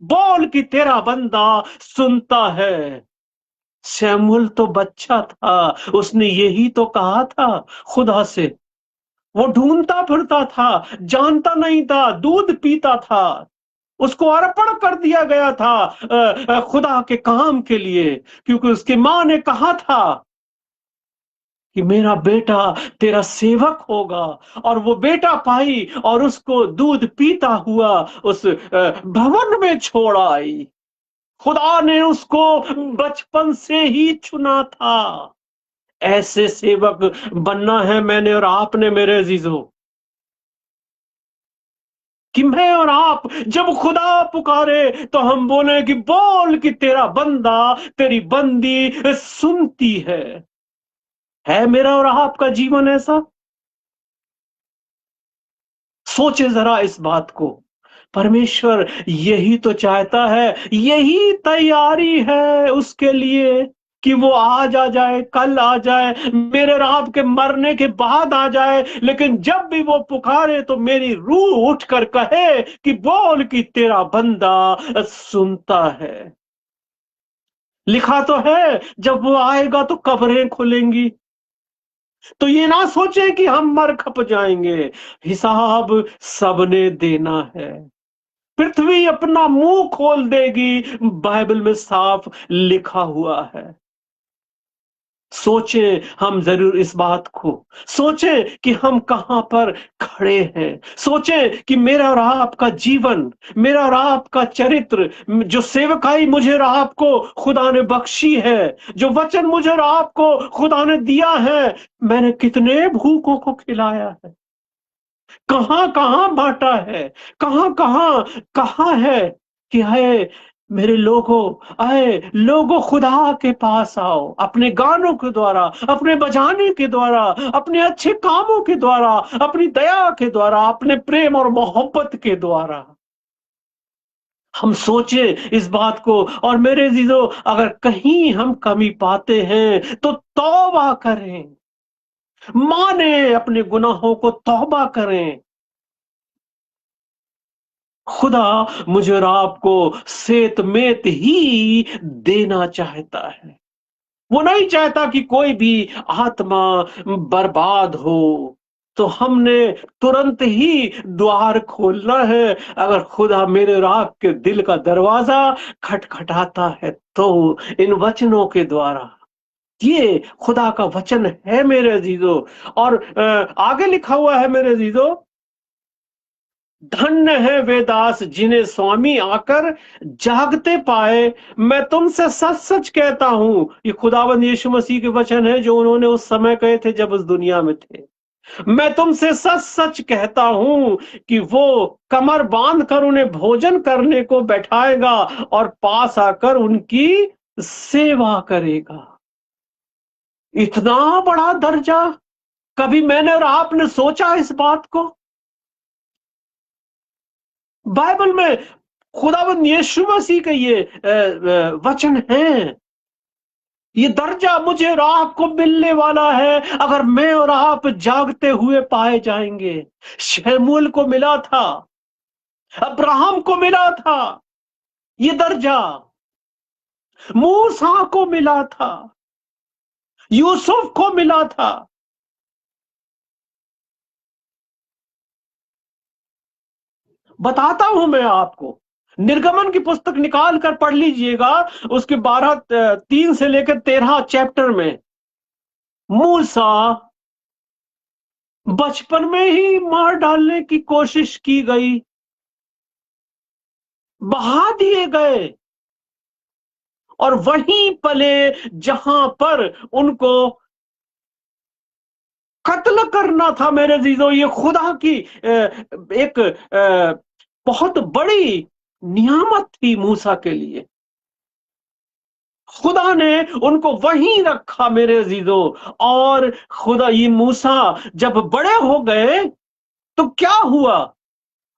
बोल कि तेरा बंदा सुनता है। शैमुएल तो बच्चा था, उसने यही तो कहा था खुदा से। वो ढूंढता फिरता था, जानता नहीं था, दूध पीता था, उसको अर्पण कर दिया गया था खुदा के काम के लिए, क्योंकि उसकी मां ने कहा था कि मेरा बेटा तेरा सेवक होगा। और वो बेटा पाई और उसको दूध पीता हुआ उस भवन में छोड़ आई। खुदा ने उसको बचपन से ही चुना था। ऐसे सेवक बनना है मैंने और आपने मेरे अजीजों, कि मैं और आप जब खुदा पुकारे तो हम बोले कि बोल कि तेरा बंदा, तेरी बंदी सुनती है मेरा और आपका जीवन ऐसा? सोचे जरा इस बात को। परमेश्वर यही तो चाहता है, यही तैयारी है उसके लिए, कि वो आज आ जाए, कल आ जाए, मेरे और आपके मरने के बाद आ जाए, लेकिन जब भी वो पुकारे तो मेरी रूह उठकर कहे कि बोल कि तेरा बंदा सुनता है। लिखा तो है जब वो आएगा तो कब्रें खुलेंगी। तो ये ना सोचे कि हम मर खप जाएंगे, हिसाब सबने देना है। पृथ्वी अपना मुंह खोल देगी, बाइबल में साफ लिखा हुआ है। सोचे हम जरूर इस बात को, सोचे कि हम कहां पर खड़े हैं, सोचे कि मेरा और आपका जीवन, मेरा और आपका चरित्र, जो सेवकाई मुझे और आपको खुदा ने बख्शी है, जो वचन मुझे और आपको खुदा ने दिया है, मैंने कितने भूखों को खिलाया है, कहां कहां बांटा है, कहां कहां कहा है कि है मेरे लोगों, आए लोगों खुदा के पास आओ, अपने गानों के द्वारा, अपने बजाने के द्वारा, अपने अच्छे कामों के द्वारा, अपनी दया के द्वारा, अपने प्रेम और मोहब्बत के द्वारा। हम सोचे इस बात को। और मेरे जीजो, अगर कहीं हम कमी पाते हैं तो तौबा करें, माने अपने गुनाहों को, तौबा करें। खुदा मुझे और आपको सेत मेत ही देना चाहता है। वो नहीं चाहता कि कोई भी आत्मा बर्बाद हो। तो हमने तुरंत ही द्वार खोलना है। अगर खुदा मेरे और आपके दिल का दरवाजा खटखटाता है तो इन वचनों के द्वारा, ये खुदा का वचन है मेरे अजीजों। और आगे लिखा हुआ है मेरे अजीजों, धन्य है वे दास जिन्हें स्वामी आकर जागते पाए। मैं तुमसे सच सच कहता हूं, ये खुदावंद यीशु मसीह के वचन है जो उन्होंने उस समय कहे थे जब उस दुनिया में थे। मैं तुमसे सच सच कहता हूं कि वो कमर बांध कर उन्हें भोजन करने को बैठाएगा और पास आकर उनकी सेवा करेगा। इतना बड़ा दर्जा कभी मैंने और आपने सोचा इस बात को? बाइबल में खुदावंद यीशु मसीह के ये वचन है। ये दर्जा मुझे और आपको मिलने वाला है अगर मैं और आप जागते हुए पाए जाएंगे। शमूएल को मिला था, अब्राहम को मिला था ये दर्जा, मूसा को मिला था, यूसुफ को मिला था। बताता हूं मैं आपको, निर्गमन की पुस्तक निकाल कर पढ़ लीजिएगा, उसके 3 से लेकर 13 चैप्टर में मूसा बचपन में ही मार डालने की कोशिश की गई, बहा दिए गए और वहीं पले जहां पर उनको कत्ल करना था। मेरे अजीजों, ये खुदा की एक बहुत बड़ी नियामत थी मूसा के लिए। खुदा ने उनको वहीं रखा मेरे अजीजों। और खुदा, ये मूसा जब बड़े हो गए तो क्या हुआ?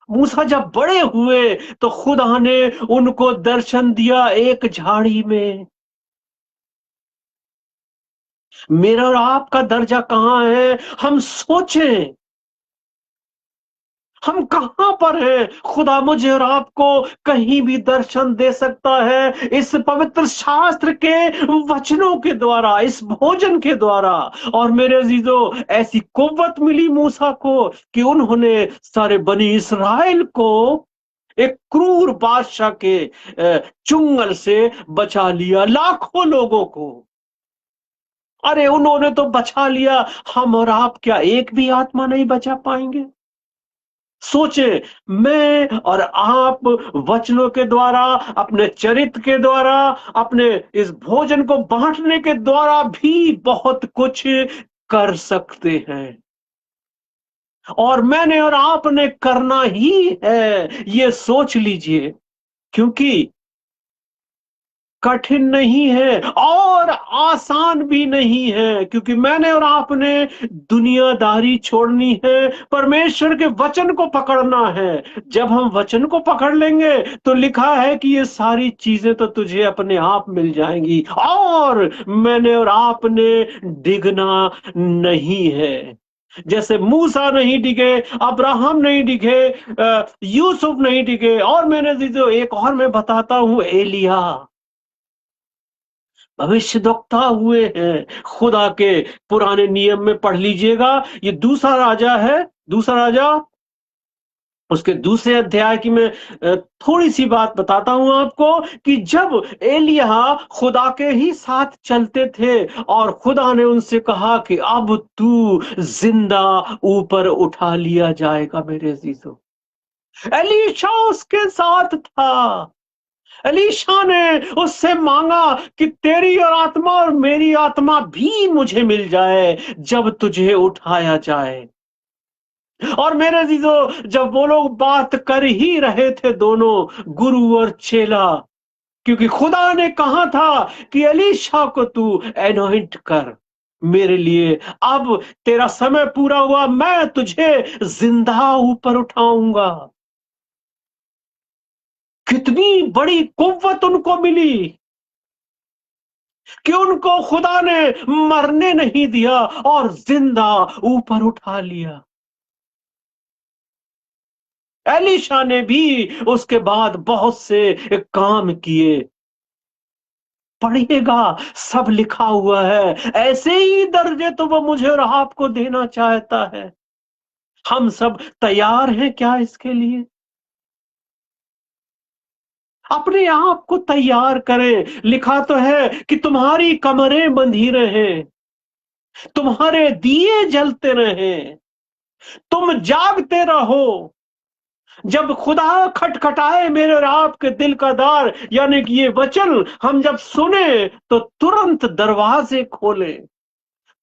मूसा जब बड़े हुए तो खुदा ने उनको दर्शन दिया एक झाड़ी में। मेरा और आपका दर्जा कहां है? हम सोचें, हम कहां पर हैं? खुदा मुझे और आपको कहीं भी दर्शन दे सकता है इस पवित्र शास्त्र के वचनों के द्वारा, इस भोजन के द्वारा। और मेरे अजीजों, ऐसी कुव्वत मिली मूसा को कि उन्होंने सारे बनी इस्राएल को एक क्रूर बादशाह के चुंगल से बचा लिया, लाखों लोगों को। अरे उन्होंने तो बचा लिया, हम और आप क्या एक भी आत्मा नहीं बचा पाएंगे? सोचे, मैं और आप वचनों के द्वारा, अपने चरित्र के द्वारा, अपने इस भोजन को बांटने के द्वारा भी बहुत कुछ कर सकते हैं। और मैंने और आपने करना ही है, ये सोच लीजिए। क्योंकि कठिन नहीं है और आसान भी नहीं है, क्योंकि मैंने और आपने दुनियादारी छोड़नी है, परमेश्वर के वचन को पकड़ना है। जब हम वचन को पकड़ लेंगे तो लिखा है कि ये सारी चीजें तो तुझे अपने आप मिल जाएंगी। और मैंने और आपने डिगना नहीं है। जैसे मूसा नहीं डिगे, अब्राहम नहीं डिगे, यूसुफ नहीं डिगे। और मैंने जो एक और मैं बताता हूं, एलिया, भविष्यद्वक्ता हुए हैं खुदा के। पुराने नियम में पढ़ लीजिएगा, ये दूसरा राजा है, दूसरा राजा उसके दूसरे अध्याय की मैं थोड़ी सी बात बताता हूं आपको कि जब एलिया खुदा के ही साथ चलते थे और खुदा ने उनसे कहा कि अब तू जिंदा ऊपर उठा लिया जाएगा। मेरे अजीजों, एलीशा उसके साथ था। एलीशा ने उससे मांगा कि तेरी और आत्मा और मेरी आत्मा भी मुझे मिल जाए जब तुझे उठाया जाए। और मेरे अजीजों, जब वो लोग बात कर ही रहे थे, दोनों गुरु और चेला, क्योंकि खुदा ने कहा था कि एलीशा को तू एनॉइंट कर मेरे लिए, अब तेरा समय पूरा हुआ, मैं तुझे जिंदा ऊपर उठाऊंगा। कितनी बड़ी कुव्वत उनको मिली कि उनको खुदा ने मरने नहीं दिया और जिंदा ऊपर उठा लिया। एलीशा ने भी उसके बाद बहुत से काम किए। पढ़िएगा, सब लिखा हुआ है। ऐसे ही दर्जे तो वो मुझे और आपको देना चाहता है। हम सब तैयार हैं क्या इसके लिए? अपने आप को तैयार करें। लिखा तो है कि तुम्हारी कमरें बंधी रहें, तुम्हारे दिए जलते रहें, तुम जागते रहो। जब खुदा खटखटाए मेरे और आपके दिल का द्वार, यानी कि ये वचन हम जब सुने तो तुरंत दरवाजे खोले,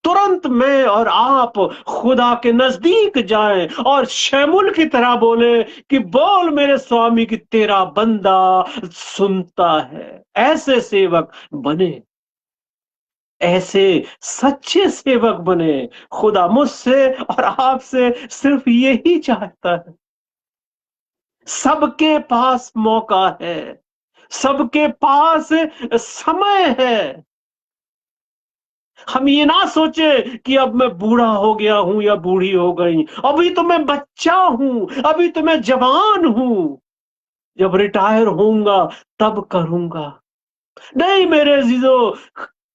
तुरंत मैं और आप खुदा के नजदीक जाएं और शैमुल की तरह बोले कि बोल मेरे स्वामी कि तेरा बंदा सुनता है। ऐसे सेवक बने, ऐसे सच्चे सेवक बने। खुदा मुझसे और आपसे सिर्फ यही चाहता है। सबके पास मौका है, सबके पास समय है। हम ये ना सोचे कि अब मैं बूढ़ा हो गया हूं या बूढ़ी हो गई, अभी तो मैं बच्चा हूं, अभी तो मैं जवान हूं, जब रिटायर होऊंगा तब करूंगा। नहीं मेरे अजीजों,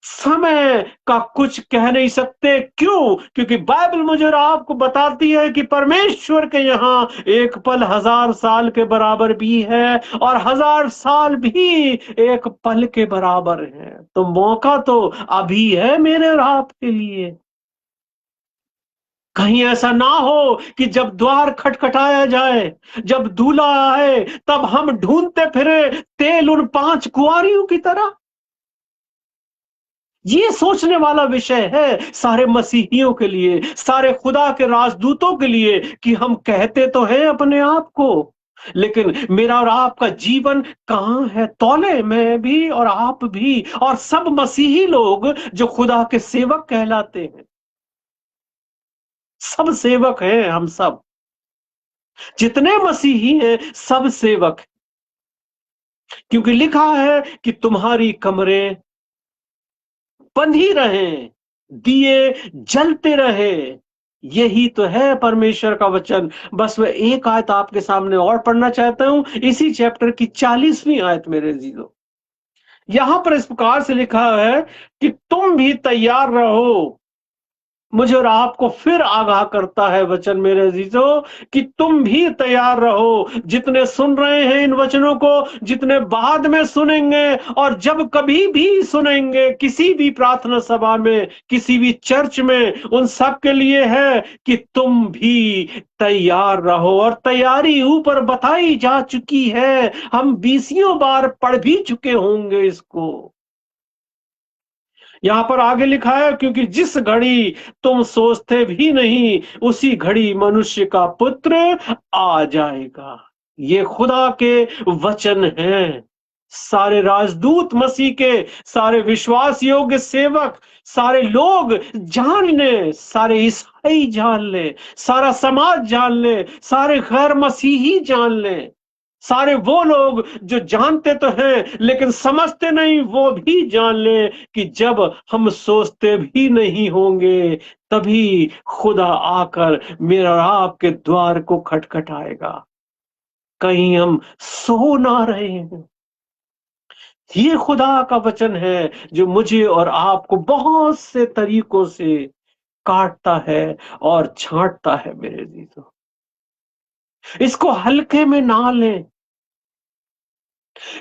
समय का कुछ कह नहीं सकते। क्यों? क्योंकि बाइबल मुझे और आपको बताती है कि परमेश्वर के यहाँ एक पल 1000 साल के बराबर भी है और 1000 साल भी एक पल के बराबर है। तो मौका तो अभी है मेरे और आपके लिए। कहीं ऐसा ना हो कि जब द्वार खटखटाया जाए, जब दूल्हा आए, तब हम ढूंढते फिरे तेल उन 5 कुंवारियों की तरह। ये सोचने वाला विषय है सारे मसीहियों के लिए, सारे खुदा के राजदूतों के लिए, कि हम कहते तो हैं अपने आप को, लेकिन मेरा और आपका जीवन कहां है? तौले मैं भी और आप भी और सब मसीही लोग जो खुदा के सेवक कहलाते हैं, सब सेवक हैं हम सब। जितने मसीही हैं सब सेवक, क्योंकि लिखा है कि तुम्हारी कमरें बंधी रहें, दिए जलते रहे। यही तो है परमेश्वर का वचन। बस मैं एक आयत आपके सामने और पढ़ना चाहता हूं, इसी चैप्टर की 40वीं आयत मेरे जीजो। यहां पर इस प्रकार से लिखा है कि तुम भी तैयार रहो। मुझे और आपको फिर आगाह करता है वचन मेरे अजीजों कि तुम भी तैयार रहो। जितने सुन रहे हैं इन वचनों को, जितने बाद में सुनेंगे और जब कभी भी सुनेंगे किसी भी प्रार्थना सभा में, किसी भी चर्च में, उन सब के लिए है कि तुम भी तैयार रहो। और तैयारी ऊपर बताई जा चुकी है, हम बीसियों बार पढ़ भी चुके होंगे इसको। यहां पर आगे लिखा है, क्योंकि जिस घड़ी तुम सोचते भी नहीं उसी घड़ी मनुष्य का पुत्र आ जाएगा। ये खुदा के वचन हैं। सारे राजदूत मसीह के, सारे विश्वास योग्य सेवक, सारे लोग जान ले, सारे ईसाई जान ले, सारा समाज जान ले, सारे गैर मसीही जान ले, सारे वो लोग जो जानते तो हैं लेकिन समझते नहीं, वो भी जान ले कि जब हम सोचते भी नहीं होंगे तभी खुदा आकर मेरा और आपके द्वार को खटखटाएगा। कहीं हम सो ना रहे हैं। ये खुदा का वचन है जो मुझे और आपको बहुत से तरीकों से काटता है और छांटता है मेरे जीजों। इसको हल्के में ना लें,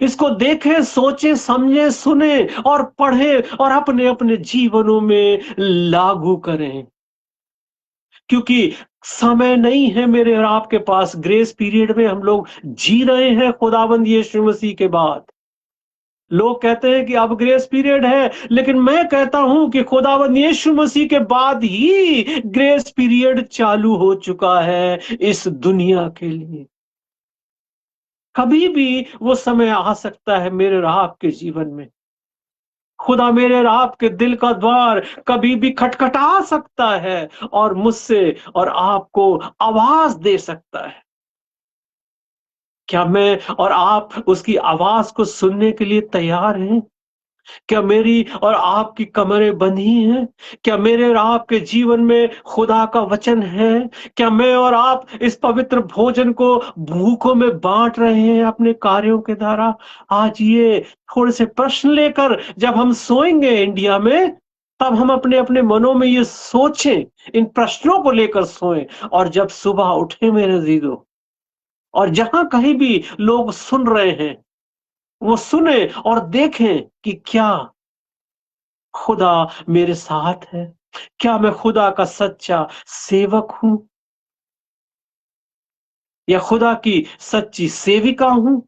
इसको देखें, सोचें, समझें, सुने और पढ़ें और अपने अपने जीवनों में लागू करें। क्योंकि समय नहीं है मेरे और आपके पास। ग्रेस पीरियड में हम लोग जी रहे हैं खुदाबंद यीशु मसीह के बाद। लोग कहते हैं कि अब ग्रेस पीरियड है, लेकिन मैं कहता हूं कि खुदावंद यीशु मसीह के बाद ही ग्रेस पीरियड चालू हो चुका है इस दुनिया के लिए। कभी भी वो समय आ सकता है मेरे और आपके जीवन में। खुदा मेरे और आपके दिल का द्वार कभी भी खटखटा सकता है और मुझसे और आपको आवाज दे सकता है। क्या मैं और आप उसकी आवाज को सुनने के लिए तैयार हैं? क्या मेरी और आपकी कमरें बंधी हैं? क्या मेरे और आपके जीवन में खुदा का वचन है? क्या मैं और आप इस पवित्र भोजन को भूखों में बांट रहे हैं अपने कार्यों के द्वारा? आज ये थोड़े से प्रश्न लेकर जब हम सोएंगे इंडिया में, तब हम अपने अपने मनों में ये सोचें, इन प्रश्नों को लेकर सोएं, और जब सुबह उठे मेरे अजीजों, और जहां कहीं भी लोग सुन रहे हैं, वो सुने और देखें कि क्या खुदा मेरे साथ है? क्या मैं खुदा का सच्चा सेवक हूं, या खुदा की सच्ची सेविका हूं?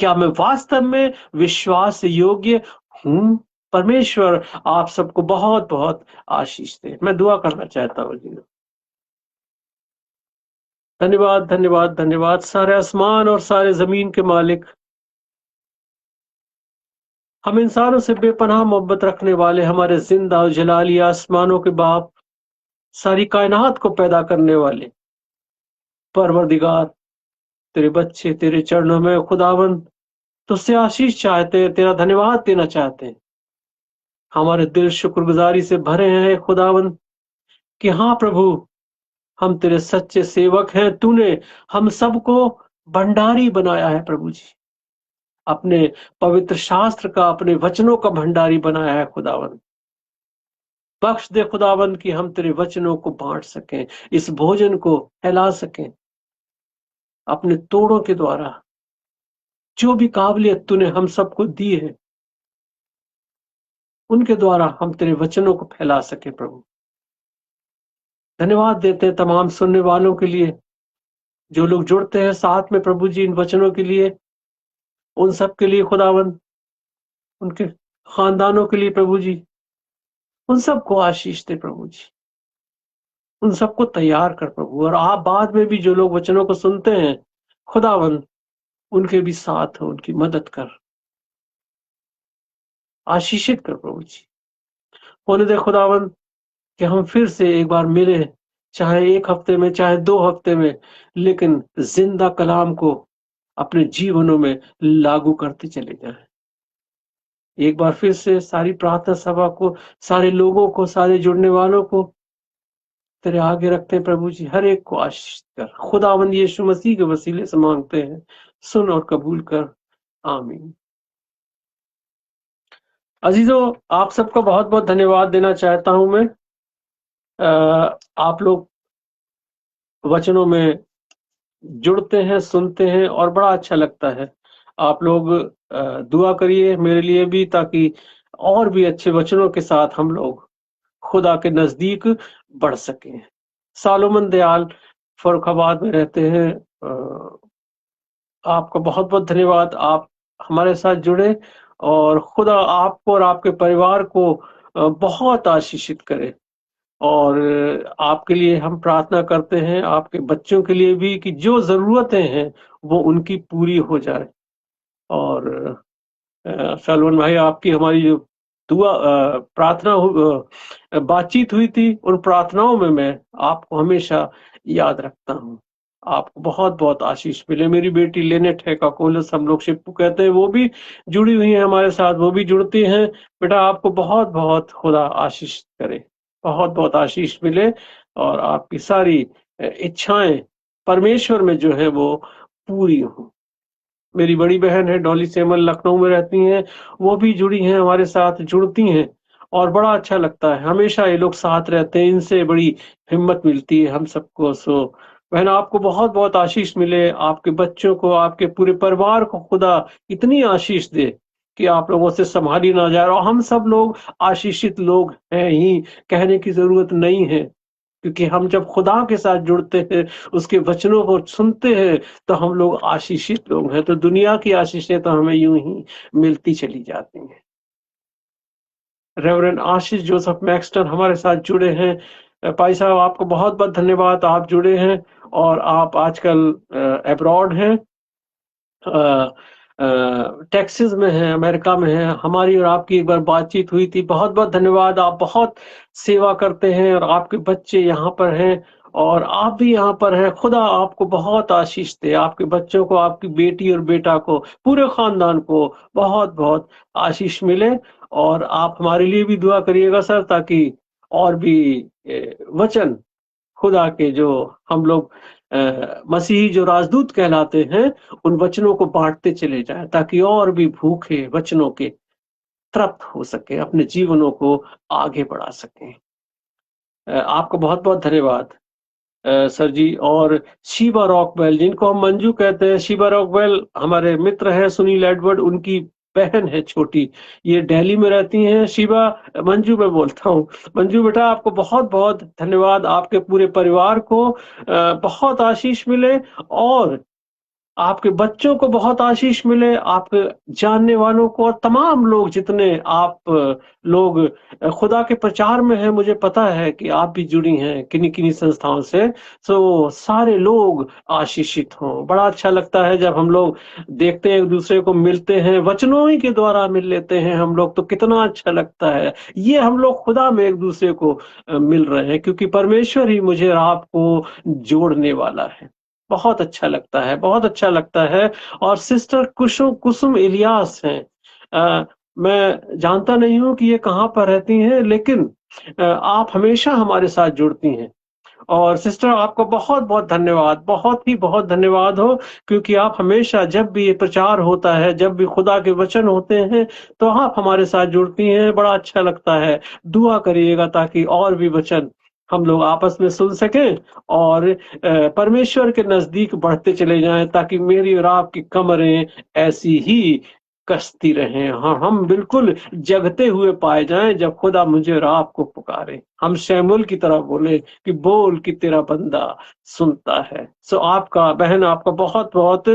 क्या मैं वास्तव में विश्वास योग्य हूं? परमेश्वर आप सबको बहुत बहुत आशीष दे। मैं दुआ करना चाहता हूं जी। धन्यवाद, धन्यवाद, धन्यवाद सारे आसमान और सारे जमीन के मालिक, हम इंसानों से बेपनाह मोहब्बत रखने वाले, हमारे जिंदा और जलाली आसमानों के बाप, सारी कायनात को पैदा करने वाले परवरदिगार, तेरे बच्चे तेरे चरणों में खुदावंद तुझसे आशीष चाहते हैं, तेरा धन्यवाद देना चाहते हैं। हमारे दिल शुक्रगुजारी से भरे हैं खुदावंद कि हाँ प्रभु, हम तेरे सच्चे सेवक हैं। तूने हम सबको भंडारी बनाया है प्रभु जी, अपने पवित्र शास्त्र का, अपने वचनों का भंडारी बनाया है खुदावंद। बख्श दे खुदावंद कि हम तेरे वचनों को बांट सकें, इस भोजन को फैला सकें अपने तोड़ों के द्वारा। जो भी काबिलियत तूने हम सबको दी है, उनके द्वारा हम तेरे वचनों को फैला सके प्रभु। धन्यवाद देते हैं तमाम सुनने वालों के लिए, जो लोग जुड़ते हैं साथ में प्रभु जी इन वचनों के लिए, उन सब के लिए खुदावंद, उनके खानदानों के लिए प्रभु जी, उन सबको आशीष दे प्रभु जी, उन सबको तैयार कर प्रभु। और आप बाद में भी जो लोग वचनों को सुनते हैं खुदावंद, उनके भी साथ हो, उनकी मदद कर, आशीषित कर प्रभु जी। होने दे खुदावंद कि हम फिर से एक बार मिले, चाहे एक हफ्ते में, चाहे 2 हफ्ते में, लेकिन जिंदा कलाम को अपने जीवनों में लागू करते चले जाएं। एक बार फिर से सारी प्रार्थना सभा को, सारे लोगों को, सारे जुड़ने वालों को तेरे आगे रखते हैं प्रभु जी। हर एक को आशीष कर, खुदावंद यीशु मसीह के वसीले से मांगते हैं, सुन और कबूल कर, आमीन। अजीजों, आप सबका बहुत बहुत धन्यवाद देना चाहता हूं मैं। आप लोग वचनों में जुड़ते हैं, सुनते हैं और बड़ा अच्छा लगता है। आप लोग दुआ करिए मेरे लिए भी, ताकि और भी अच्छे वचनों के साथ हम लोग खुदा के नजदीक बढ़ सकें। सालोमन दयाल फर्रुखाबाद में रहते हैं। आपका बहुत बहुत धन्यवाद, आप हमारे साथ जुड़े, और खुदा आपको और आपके परिवार को बहुत आशीषित करे। और आपके लिए हम प्रार्थना करते हैं, आपके बच्चों के लिए भी, कि जो जरूरतें हैं वो उनकी पूरी हो जाए। और सलमान भाई, आपकी हमारी जो दुआ प्रार्थना बातचीत हुई थी, उन प्रार्थनाओं में मैं आपको हमेशा याद रखता हूँ। आपको बहुत बहुत आशीष मिले। मेरी बेटी लेनेट है काकोलस, हम लोग शिप्पू कहते हैं, वो भी जुड़ी हुई है हमारे साथ, वो भी जुड़ती हैं। बेटा, आपको बहुत बहुत खुदा आशीष करे, बहुत बहुत आशीष मिले, और आपकी सारी इच्छाएं परमेश्वर में जो है वो पूरी हो। मेरी बड़ी बहन है डॉली सेमल, लखनऊ में रहती हैं, वो भी जुड़ी हैं हमारे साथ, जुड़ती हैं, और बड़ा अच्छा लगता है। हमेशा ये लोग साथ रहते हैं, इनसे बड़ी हिम्मत मिलती है हम सबको। सो बहन, आपको बहुत बहुत आशीष मिले, आपके बच्चों को, आपके पूरे परिवार को खुदा इतनी आशीष दे कि आप लोगों से संभाली ना जाए। और हम सब लोग आशीषित लोग हैं ही, कहने की जरूरत नहीं है, क्योंकि हम जब खुदा के साथ जुड़ते हैं, उसके वचनों को सुनते हैं, तो हम लोग आशीषित लोग हैं। तो दुनिया की आशीषें तो हमें यूं ही मिलती चली जाती हैं। रेवरेंड आशीष जोसेफ मैक्सटन हमारे साथ जुड़े हैं। भाई साहब, आपको बहुत बहुत धन्यवाद, आप जुड़े हैं, और आप आजकल अब्रॉड हैं, टेक्सास में है, अमेरिका में है। हमारी और आपकी एक बार बातचीत हुई थी। बहुत बहुत धन्यवाद, आप बहुत सेवा करते हैं, और आपके बच्चे यहाँ पर हैं, और आप भी यहाँ पर हैं। खुदा आपको बहुत आशीष दे, आपके बच्चों को, आपकी बेटी और बेटा को, पूरे खानदान को बहुत-बहुत आशीष मिले। और आप हमारे लिए भी दुआ करिएगा सर, ताकि और भी वचन खुदा के जो हम लोग मसीही जो राजदूत कहलाते हैं, उन वचनों को बाँटते चले जाएँ, ताकि और भी भूखे वचनों के तृप्त हो सकें, अपने जीवनों को आगे बढ़ा सकें। आपका बहुत-बहुत धन्यवाद सर जी। और शीबा रॉकवेल, जिनको हम मंजू कहते हैं, शीबा रॉकवेल हमारे मित्र हैं, सुनील एडवर्ड उनकी बहन है छोटी, ये दिल्ली में रहती हैं। शीबा, मंजू मैं बोलता हूँ। मंजू बेटा, आपको बहुत-बहुत धन्यवाद। आपके पूरे परिवार को बहुत आशीष मिले, और आपके बच्चों को बहुत आशीष मिले, आपके जानने वालों को, और तमाम लोग जितने आप लोग खुदा के प्रचार में हैं, मुझे पता है कि आप भी जुड़ी हैं किन्हीं-किन्हीं संस्थाओं से, सो सारे लोग आशीषित हों। बड़ा अच्छा लगता है जब हम लोग देखते हैं, एक-दूसरे को मिलते हैं, वचनों ही के द्वारा मिल लेते हैं हम लोग, तो कितना अच्छा लगता है। ये हम लोग खुदा में एक-दूसरे को मिल रहे हैं, क्योंकि परमेश्वर ही मुझे और आपको जोड़ने वाला है। बहुत अच्छा लगता है, बहुत अच्छा लगता है। और सिस्टर कुसुम इलियास हैं। मैं जानता नहीं हूँ कि ये कहाँ पर रहती हैं, लेकिन आप हमेशा हमारे साथ जुड़ती हैं। और सिस्टर, आपको बहुत-बहुत धन्यवाद, बहुत ही बहुत धन्यवाद हो, क्योंकि आप हमेशा जब भी ये प्रचार होता है, जब भी खुदा के वचन होते हैं, तो आप हमारे साथ जुड़ती हैं, बड़ा अच्छा लगता है। दुआ करिएगा ताकि और भी वचन हम लोग आपस में सुन सकें, और परमेश्वर के नज़दीक बढ़ते चले जाएँ, ताकि मेरी और आपकी कमरें ऐसी ही कसती रहें। हाँ, हम बिल्कुल जगते हुए पाए जाएँ, जब खुदा मुझे और आपको पुकारे। हम शमूएल की तरह बोले कि बोल कि तेरा बंदा सुनता है। सो आपका बहन, आपका बहुत-बहुत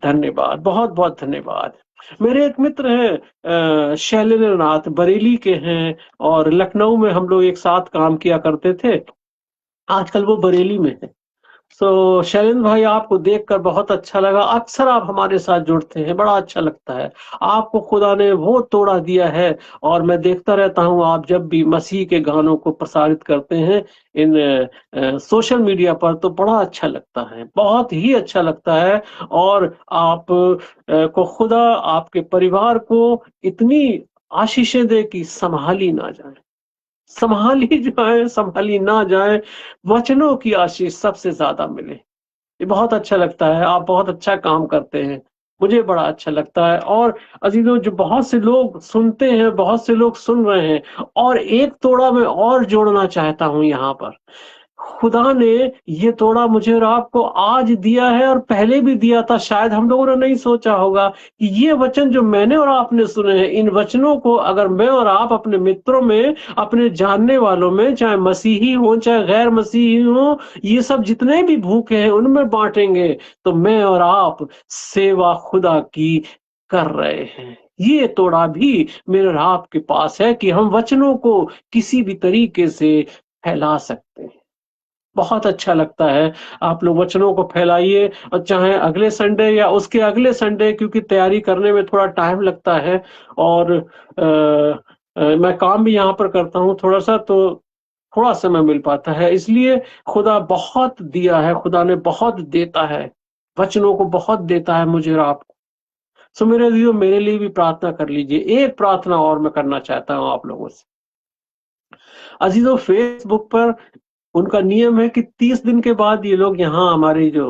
धन्यवाद, बहुत-बहुत धन्यवाद। मेरे एक मित्र हैं शैलेंद्र नाथ, बरेली के हैं, और लखनऊ में हम लोग एक साथ काम किया करते थे। आजकल वो बरेली में है। सो शैलेंद्र भाई, आपको देखकर बहुत अच्छा लगा। अक्सर आप हमारे साथ जुड़ते हैं, बड़ा अच्छा लगता है। आपको खुदा ने वो तोड़ा दिया है, और मैं देखता रहता हूँ आप जब भी मसीह के गानों को प्रसारित करते हैं इन सोशल मीडिया पर, तो बड़ा अच्छा लगता है, बहुत ही अच्छा लगता है। और आप को खुदा आपके परिवार को इतनी आशीषें दे कि संभाली ना जाए, संभाली ना जाए, वचनों की आशीष सबसे ज़्यादा मिले। ये बहुत अच्छा लगता है, आप बहुत अच्छा काम करते हैं, मुझे बड़ा अच्छा लगता है। और अज़ीज़ों, जो बहुत से लोग सुनते हैं, बहुत से लोग सुन रहे हैं, और एक तोड़ा मैं और जोड़ना चाहता हूँ यहाँ पर। खुदा ने ये तोड़ा मुझे और आपको आज दिया है, और पहले भी दिया था। शायद हम लोगों ने नहीं सोचा होगा कि ये वचन जो मैंने और आपने सुने हैं, इन वचनों को अगर मैं और आप अपने मित्रों में, अपने जानने वालों में, चाहे मसीही हों चाहे गैर मसीही हों, ये सब जितने भी भूखे हैं उनमें बांटेंगे, तो मैं और आप सेवा खुदा की कर रहे हैं। ये तोड़ा भी मेरे और आपके पास है कि हम वचनों को किसी भी तरीके से फैला सकते हैं। बहुत अच्छा लगता है। आप लोग वचनों को फैलाइए, और चाहे अगले संडे या उसके अगले संडे, क्योंकि तैयारी करने में थोड़ा टाइम लगता है, और मैं काम भी यहाँ पर करता हूँ थोड़ा-सा, तो थोड़ा समय मिल पाता है। इसलिए खुदा बहुत दिया है, खुदा ने बहुत देता है, वचनों को बहुत देता है मुझे और आपको। सो मेरे अज़ीज़ों, मेरे लिए भी प्रार्थना कर लीजिए। एक प्रार्थना और मैं करना चाहता हूँ आप लोगों से। अज़ीज़ों, फेसबुक पर उनका नियम है कि 30 दिन के बाद ये लोग यहाँ हमारे जो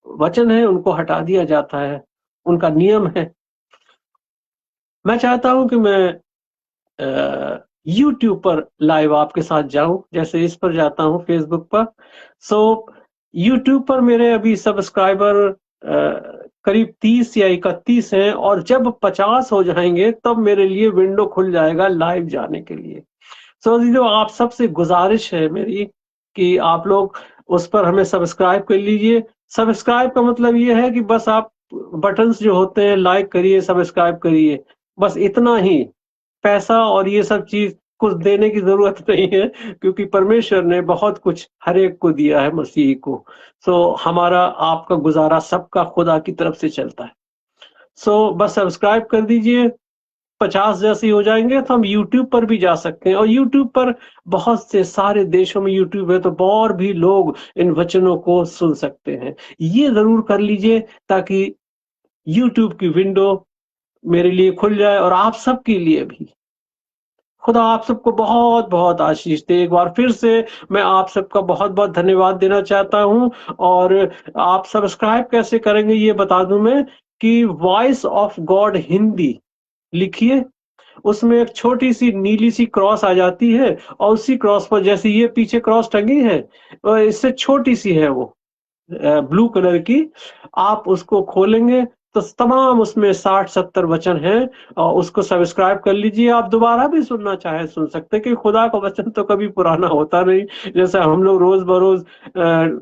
वचन है उनको हटा दिया जाता है, उनका नियम है। मैं चाहता हूँ कि मैं यूट्यूब पर लाइव आपके साथ जाऊँ, जैसे इस पर जाता हूँ फेसबुक पर। सो यूट्यूब पर मेरे अभी सब्सक्राइबर करीब 30 या 31 हैं, और जब 50 हो जाएँगे तब मेरे लिए विंडो खुल जाएगा लाइव जाने के लिए। सो अज़ीज़ों, आप सबसे गुज़ारिश है मेरी कि आप लोग उस पर हमें सब्सक्राइब कर लीजिए। सब्सक्राइब का मतलब ये है कि बस आप बटन्स जो होते हैं, लाइक करिए, सब्सक्राइब करिए, बस इतना ही। पैसा और ये सब चीज़ कुछ देने की ज़रूरत नहीं है, क्योंकि परमेश्वर ने बहुत कुछ हर एक को दिया है, मसीह को। सो हमारा आपका गुज़ारा सबका खुदा की तरफ से चलता है। सो बस सब्सक्राइब कर दीजिए, 50 जैसे हो जाएंगे तो हम यूट्यूब पर भी जा सकते हैं, और यूट्यूब पर बहुत से सारे देशों में यूट्यूब है, तो और भी लोग इन वचनों को सुन सकते हैं। ये जरूर कर लीजिए ताकि यूट्यूब की विंडो मेरे लिए खुल जाए और आप सबके लिए भी। खुदा आप सबको बहुत बहुत आशीष दे। एक बार फिर से मैं आप सबका बहुत बहुत धन्यवाद देना चाहता हूं। और आप सब्सक्राइब कैसे करेंगे ये बता दूं मैं, कि वॉइस ऑफ गॉड हिंदी लिखिए, उसमें एक छोटी सी नीली सी क्रॉस आ जाती है, और उसी क्रॉस पर जैसे ये पीछे क्रॉस टंगी है, इससे छोटी सी है वो ब्लू कलर की, आप उसको खोलेंगे तो तमाम उसमें 60-70 वचन हैं, और उसको सब्सक्राइब कर लीजिए। आप दोबारा भी सुनना चाहे सुन सकते हैं, कि खुदा का वचन तो कभी पुराना होता नहीं। जैसे हम लोग रोज बरोज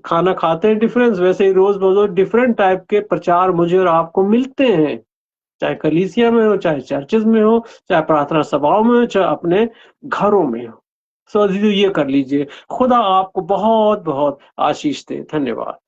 खाना खाते हैं डिफरेंस, वैसे ही रोज बरोज डिफरेंट टाइप के प्रचार मुझे और आपको मिलते हैं, चाहे कलीसिया में हो, चाहे चर्चेज में हो, चाहे प्रार्थना सभाओं में हो, चाहे अपने घरों में हो। सो ये कर लीजिए। खुदा आपको बहुत बहुत आशीष दे। धन्यवाद।